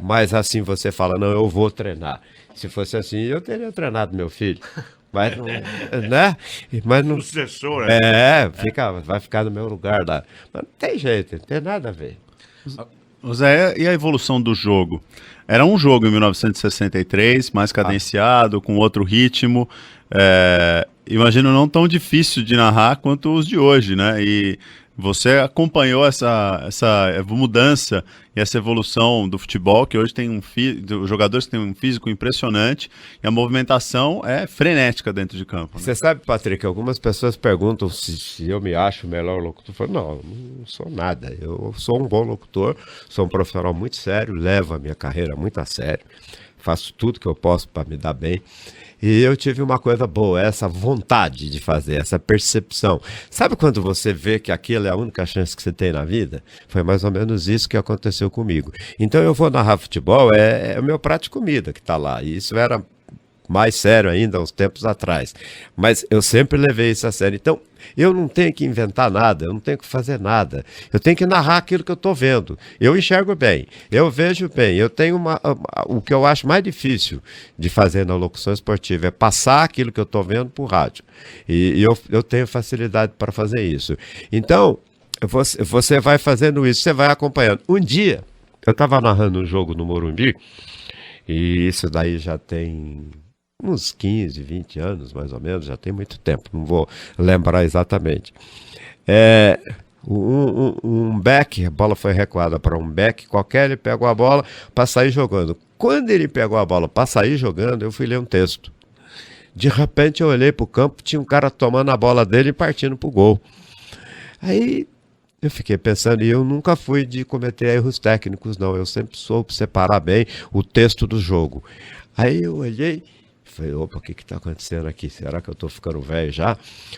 [SPEAKER 3] Mas assim você fala, não, eu vou treinar. Se fosse assim, eu teria treinado meu filho. Mas não, né? Mas não,
[SPEAKER 4] sucessor,
[SPEAKER 3] vai ficar no meu lugar lá. Mas não tem jeito, não tem nada a ver.
[SPEAKER 8] Zé, e a evolução do jogo? Era um jogo em 1963, mais cadenciado, com outro ritmo. Imagino não tão difícil de narrar quanto os de hoje, né? E você acompanhou essa mudança e essa evolução do futebol, que hoje tem os jogadores têm um físico impressionante e a movimentação é frenética dentro de campo. Né?
[SPEAKER 3] Você sabe, Patrick, algumas pessoas perguntam se eu me acho o melhor locutor. Eu falo, não sou nada. Eu sou um bom locutor, sou um profissional muito sério, levo a minha carreira muito a sério. faço tudo que eu posso para me dar bem. E eu tive uma coisa boa, essa vontade de fazer, essa percepção. Sabe quando você vê que aquilo é a única chance que você tem na vida? Foi mais ou menos isso que aconteceu comigo. Então eu vou narrar futebol, é o meu prato de comida que está lá. E isso era mais sério ainda, uns tempos atrás. Mas eu sempre levei isso a sério. Então, eu não tenho que inventar nada, eu não tenho que fazer nada. Eu tenho que narrar aquilo que eu estou vendo. Eu enxergo bem, eu vejo bem. Eu tenho o que eu acho mais difícil de fazer na locução esportiva é passar aquilo que eu estou vendo por rádio. E eu tenho facilidade para fazer isso. Então, você vai fazendo isso, você vai acompanhando. Um dia, eu estava narrando um jogo no Morumbi, e isso daí já tem uns 15, 20 anos, mais ou menos, já tem muito tempo, não vou lembrar exatamente. Um back, a bola foi recuada para um back qualquer, ele pegou a bola para sair jogando. Quando ele pegou a bola para sair jogando, eu fui ler um texto. De repente eu olhei para o campo, tinha um cara tomando a bola dele e partindo para o gol. Aí eu fiquei pensando, e eu nunca fui de cometer erros técnicos, não. Eu sempre soube separar bem o texto do jogo. Aí eu olhei, falei, opa, o que está acontecendo aqui? Será que eu estou ficando velho já?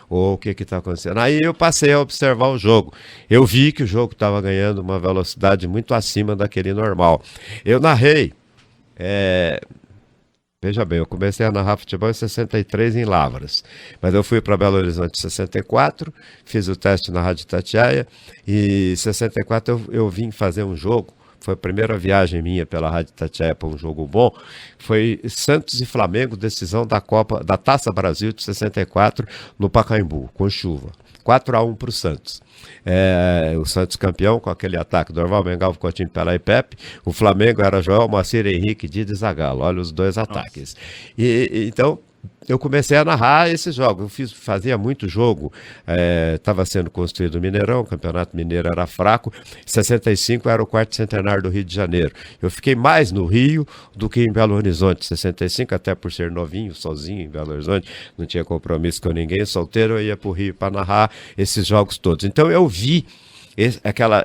[SPEAKER 3] Ou o que está acontecendo? Aí eu passei a observar o jogo. Eu vi que o jogo estava ganhando uma velocidade muito acima daquele normal. Eu narrei. Veja bem, eu comecei a narrar futebol em 63 em Lavras, mas eu fui para Belo Horizonte em 64, fiz o teste na Rádio Itatiaia e em 64 eu vim fazer um jogo. Foi a primeira viagem minha pela Rádio Itatiaia para um jogo bom. Foi Santos e Flamengo, decisão da Taça Brasil de 64 no Pacaembu, com chuva. 4-1 para o Santos. O Santos campeão com aquele ataque do Orval, Mengalvo, Coutinho, Pelé e Pepe. O Flamengo era Joel, Moacir, Henrique, Didi e Zagallo. Olha os dois ataques. Então, eu comecei a narrar esses jogos. Eu fazia muito jogo. Estava sendo construído o Mineirão, o Campeonato Mineiro era fraco. 65 era o quarto centenário do Rio de Janeiro. Eu fiquei mais no Rio do que em Belo Horizonte. 65, até por ser novinho, sozinho em Belo Horizonte, não tinha compromisso com ninguém, solteiro, eu ia para o Rio para narrar esses jogos todos. Então eu vi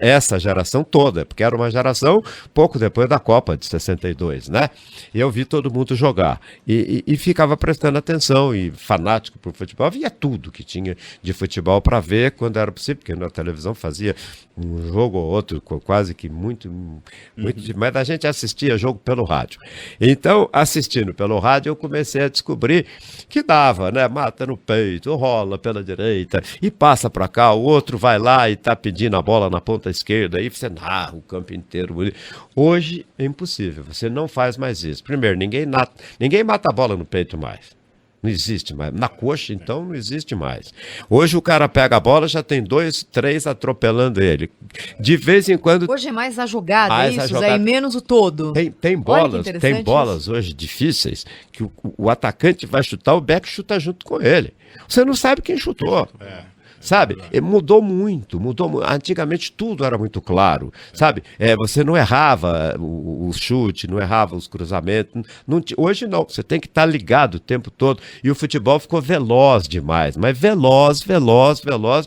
[SPEAKER 3] essa geração toda, porque era uma geração pouco depois da Copa de 62, né? E eu vi todo mundo jogar e ficava prestando atenção e fanático por futebol, via tudo que tinha de futebol para ver quando era possível, porque na televisão fazia um jogo ou outro, quase que muito, mas a gente assistia jogo pelo rádio. Então, assistindo pelo rádio, eu comecei a descobrir que dava, né? Mata no peito, rola pela direita e passa para cá, o outro vai lá e tá pedindo a bola na ponta esquerda, aí você narra o campo inteiro. Hoje é impossível, você não faz mais isso. Primeiro, ninguém mata a bola no peito mais. Não existe mais. Na coxa, então, não existe mais. Hoje o cara pega a bola, já tem 2, 3 atropelando ele. De vez em quando...
[SPEAKER 7] Hoje é mais a jogada, Zé, e menos o todo.
[SPEAKER 3] Tem bolas hoje difíceis que o atacante vai chutar, o back chuta junto com ele. Você não sabe quem chutou. Sabe? Mudou muito. Antigamente tudo era muito claro, sabe? Você não errava o chute, não errava os cruzamentos. Hoje não, você tem que estar ligado o tempo todo. E o futebol ficou veloz demais, mas veloz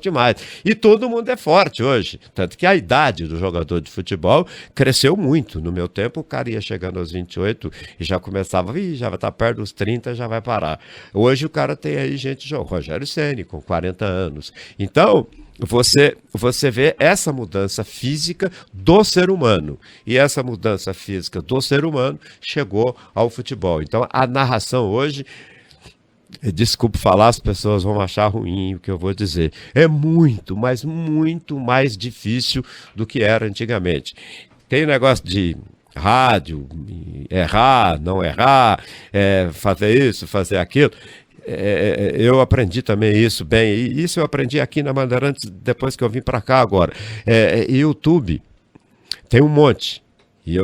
[SPEAKER 3] demais. E todo mundo é forte hoje. Tanto que a idade do jogador de futebol cresceu muito. No meu tempo, o cara ia chegando aos 28 e já começava, já vai estar perto dos 30, já vai parar. Hoje o cara tem aí gente, Rogério Ceni, com 40 anos. Então, você vê essa mudança física do ser humano. E essa mudança física do ser humano chegou ao futebol. Então, a narração hoje, desculpe falar, as pessoas vão achar ruim o que eu vou dizer, é muito, mas muito mais difícil do que era antigamente. Tem negócio de rádio, errar, não errar, fazer isso, fazer aquilo. Eu aprendi também isso bem, e isso eu aprendi aqui na Bandeirantes depois que eu vim para cá agora. YouTube tem um monte, e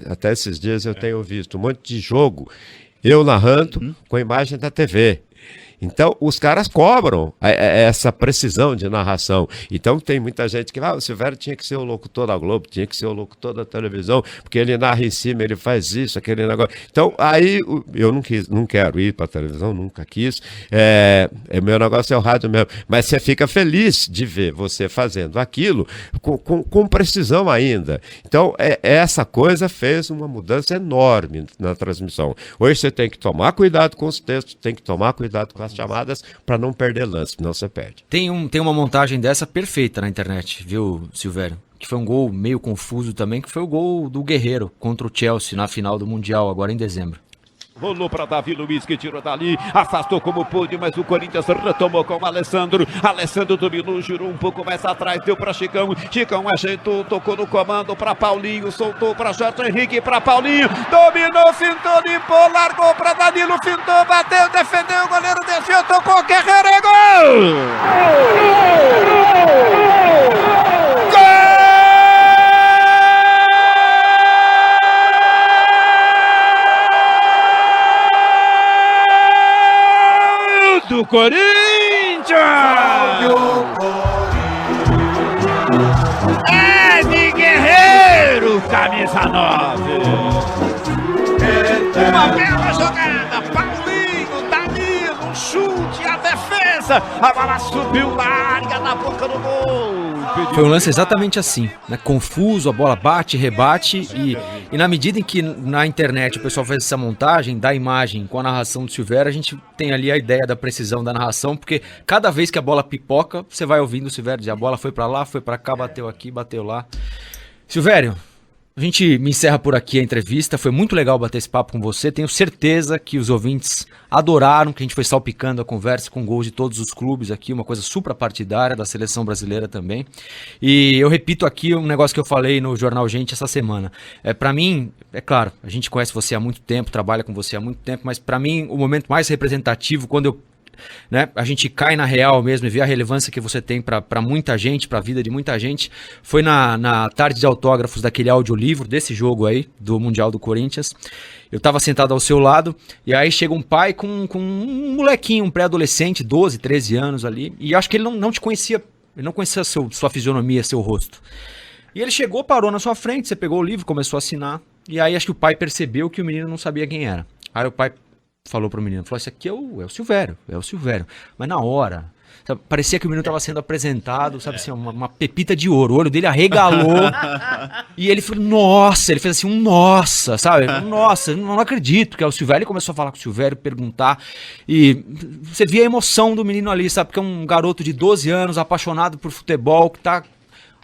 [SPEAKER 3] até esses dias eu tenho visto um monte de jogo, eu narrando com a imagem da TV. Então, os caras cobram essa precisão de narração. Então, tem muita gente que o Silvério tinha que ser o locutor da Globo, tinha que ser o locutor da televisão, porque ele narra em cima, ele faz isso, aquele negócio. Então, aí eu não quero ir para a televisão, nunca quis. Meu negócio é o rádio mesmo. Mas você fica feliz de ver você fazendo aquilo com precisão ainda. Então, essa coisa fez uma mudança enorme na transmissão. Hoje você tem que tomar cuidado com os textos, tem que tomar cuidado com as chamadas para não perder lance, senão você perde.
[SPEAKER 2] Tem uma montagem dessa perfeita na internet, viu, Silvério? Que foi um gol meio confuso também, que foi o gol do Guerreiro contra o Chelsea na final do Mundial, agora em dezembro.
[SPEAKER 5] Rolou para Davi Luiz, que tirou dali, afastou como pôde, mas o Corinthians retomou com o Alessandro. Alessandro dominou, girou um pouco mais atrás, deu para Chicão. Chicão ajeitou, tocou no comando para Paulinho, soltou para Jorge Henrique, para Paulinho. Dominou, fintou, limpou, largou para Danilo, fintou, bateu, defendeu, o goleiro desceu, tocou, Guerreiro, é gol! Do Corinthians! É de Guerreiro, camisa 9. Uma bela jogada, Paulinho, Danilo, um chute, a defesa, a bola subiu larga na boca do gol.
[SPEAKER 2] Foi um lance exatamente assim, né? Confuso, a bola bate, rebate e na medida em que na internet o pessoal faz essa montagem da imagem com a narração do Silvério, a gente tem ali a ideia da precisão da narração, porque cada vez que a bola pipoca, você vai ouvindo o Silvério dizer, a bola foi pra lá, foi pra cá, bateu aqui, bateu lá. Silvério, a gente me encerra por aqui a entrevista, foi muito legal bater esse papo com você, tenho certeza que os ouvintes adoraram, que a gente foi salpicando a conversa com gols de todos os clubes aqui, uma coisa suprapartidária da seleção brasileira também. E eu repito aqui um negócio que eu falei no Jornal Gente essa semana. Para mim, é claro, a gente conhece você há muito tempo, trabalha com você há muito tempo, mas para mim o momento mais representativo, quando a gente cai na real mesmo e vê a relevância que você tem para muita gente, para a vida de muita gente, foi na tarde de autógrafos daquele audiolivro, desse jogo aí, do Mundial do Corinthians. Eu tava sentado ao seu lado, e aí chega um pai com um molequinho, um pré-adolescente, 12, 13 anos ali, e acho que ele não te conhecia, ele não conhecia sua fisionomia, seu rosto. E ele chegou, parou na sua frente, você pegou o livro, começou a assinar, e aí acho que o pai percebeu que o menino não sabia quem era. Aí o pai falou pro menino, falou, esse aqui é o Silvério, Mas na hora, sabe, parecia que o menino estava sendo apresentado, sabe assim, uma pepita de ouro, o olho dele arregalou, e ele falou, nossa, ele fez assim, nossa, sabe, nossa, não acredito que é o Silvério. Ele começou a falar com o Silvério, perguntar, e você via a emoção do menino ali, sabe, porque é um garoto de 12 anos, apaixonado por futebol, que tá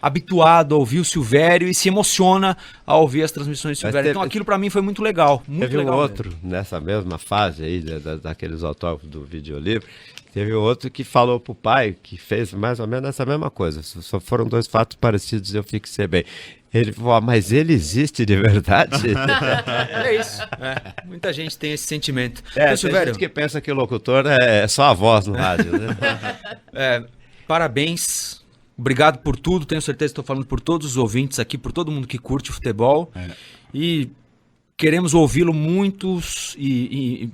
[SPEAKER 2] habituado a ouvir o Silvério e se emociona ao ouvir as transmissões do Silvério. Então aquilo pra mim foi muito legal.
[SPEAKER 3] Teve um outro, nessa mesma fase aí, daqueles autógrafos do videolivro, teve outro que falou pro pai, que fez mais ou menos essa mesma coisa. Só foram dois fatos parecidos e eu fixei bem. Ele falou, mas ele existe de verdade?
[SPEAKER 2] É isso. Muita gente tem esse sentimento.
[SPEAKER 3] Tem gente que pensa que o locutor é só a voz no rádio, né?
[SPEAKER 2] Parabéns. Obrigado por tudo, tenho certeza que estou falando por todos os ouvintes aqui, por todo mundo que curte futebol. E queremos ouvi-lo muitas e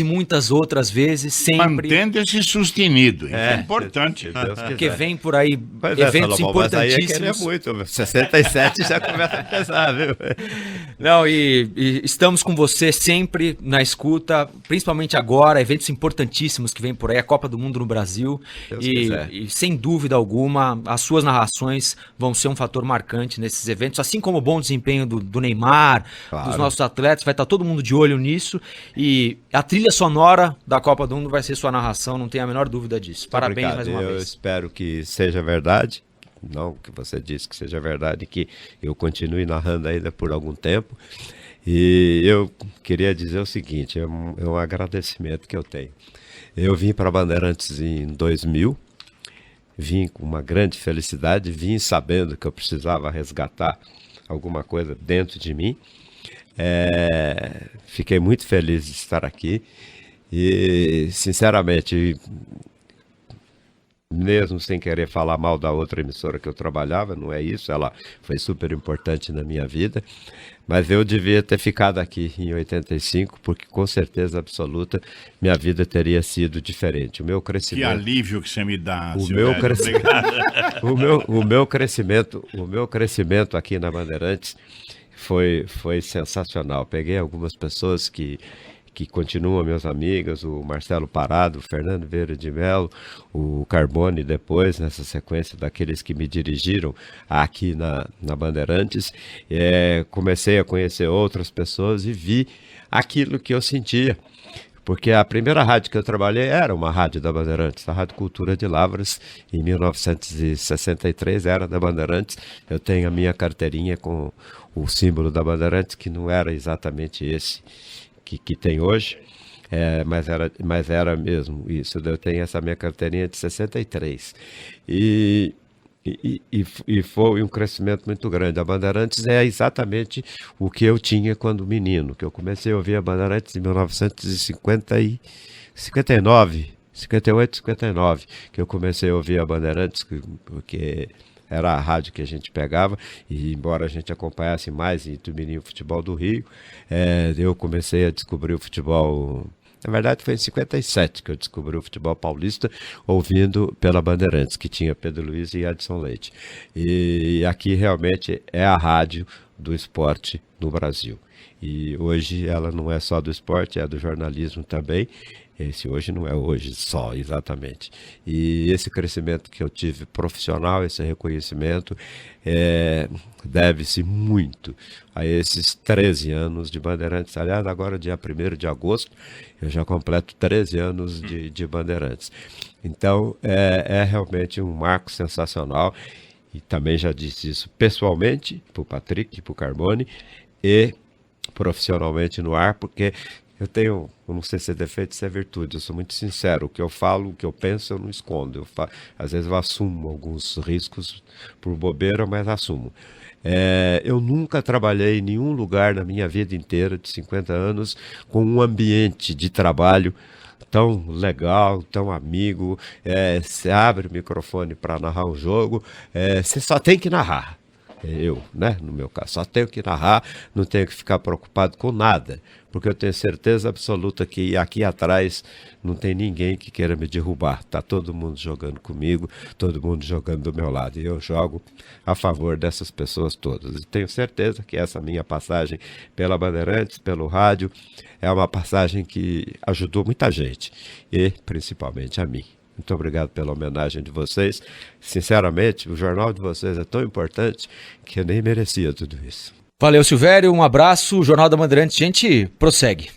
[SPEAKER 2] muitas outras vezes, sempre.
[SPEAKER 4] Mantendo-se sustenido, isso é importante.
[SPEAKER 2] Porque vem por aí eventos importantíssimos.
[SPEAKER 3] Mas aí muito, 67 já começa a pesar, viu?
[SPEAKER 2] Não, e estamos com você sempre na escuta, principalmente agora, eventos importantíssimos que vem por aí, a Copa do Mundo no Brasil. E sem dúvida alguma, as suas narrações vão ser um fator marcante nesses eventos, assim como o bom desempenho do Neymar, dos nossos atletas, vai estar todo mundo de olho nisso. E a trilha sonora da Copa do Mundo vai ser sua narração, não tenho a menor dúvida disso. Muito Parabéns obrigado. Mais uma vez.
[SPEAKER 3] Eu espero que seja verdade, não que você disse que seja verdade, que eu continue narrando ainda por algum tempo. E eu queria dizer o seguinte, é um agradecimento que eu tenho. Eu vim para Bandeirantes em 2000, vim com uma grande felicidade, vim sabendo que eu precisava resgatar alguma coisa dentro de mim. Fiquei muito feliz de estar aqui e, sinceramente, mesmo sem querer falar mal da outra emissora que eu trabalhava, não é isso, ela foi super importante na minha vida, mas eu devia ter ficado aqui em 85, porque com certeza absoluta minha vida teria sido diferente. O meu
[SPEAKER 4] Que
[SPEAKER 3] crescimento...
[SPEAKER 4] alívio que você me dá,
[SPEAKER 3] O
[SPEAKER 4] Silvério.
[SPEAKER 3] meu, crescimento, o meu crescimento aqui na Bandeirantes foi sensacional. Peguei algumas pessoas que continuam meus amigos, o Marcelo Parado, o Fernando Vieira de Mello, o Carbone depois, nessa sequência daqueles que me dirigiram aqui na Bandeirantes. Comecei a conhecer outras pessoas e vi aquilo que eu sentia. Porque a primeira rádio que eu trabalhei era uma rádio da Bandeirantes, a Rádio Cultura de Lavras, em 1963 era da Bandeirantes. Eu tenho a minha carteirinha com o símbolo da Bandeirantes, que não era exatamente esse que tem hoje, mas era mesmo isso. Eu tenho essa minha carteirinha de 63. E foi um crescimento muito grande. A Bandeirantes é exatamente o que eu tinha quando menino, que eu comecei a ouvir a Bandeirantes em 1959, 58, 59, que eu comecei a ouvir a Bandeirantes, porque era a rádio que a gente pegava, e embora a gente acompanhasse mais em Itumirim o futebol do Rio, eu comecei a descobrir o futebol. Na verdade foi em 57 que eu descobri o futebol paulista, ouvindo pela Bandeirantes, que tinha Pedro Luiz e Edson Leite. E aqui realmente é a rádio do esporte no Brasil. E hoje ela não é só do esporte, é do jornalismo também. Esse hoje não é hoje só, exatamente. E esse crescimento que eu tive profissional, esse reconhecimento, deve-se muito a esses 13 anos de Bandeirantes. Aliás, agora, dia 1º de agosto, eu já completo 13 anos de Bandeirantes. Então, é realmente um marco sensacional. E também já disse isso pessoalmente, para o Patrick, para o Carbone, e profissionalmente no ar, porque eu não sei se é defeito, se é virtude, eu sou muito sincero, o que eu falo, o que eu penso, eu não escondo, às vezes eu assumo alguns riscos por bobeira, mas assumo. Eu nunca trabalhei em nenhum lugar na minha vida inteira, de 50 anos, com um ambiente de trabalho tão legal, tão amigo. Você abre o microfone para narrar um jogo, você só tem que narrar. No meu caso, só tenho que narrar, não tenho que ficar preocupado com nada, porque eu tenho certeza absoluta que aqui atrás não tem ninguém que queira me derrubar. Tá todo mundo jogando comigo, todo mundo jogando do meu lado, e eu jogo a favor dessas pessoas todas. E tenho certeza que essa minha passagem pela Bandeirantes, pelo rádio, é uma passagem que ajudou muita gente, e principalmente a mim. Muito obrigado pela homenagem de vocês. Sinceramente, o jornal de vocês é tão importante que eu nem merecia tudo isso.
[SPEAKER 2] Valeu, Silvério. Um abraço. O Jornal da Bandeirantes, gente, prossegue.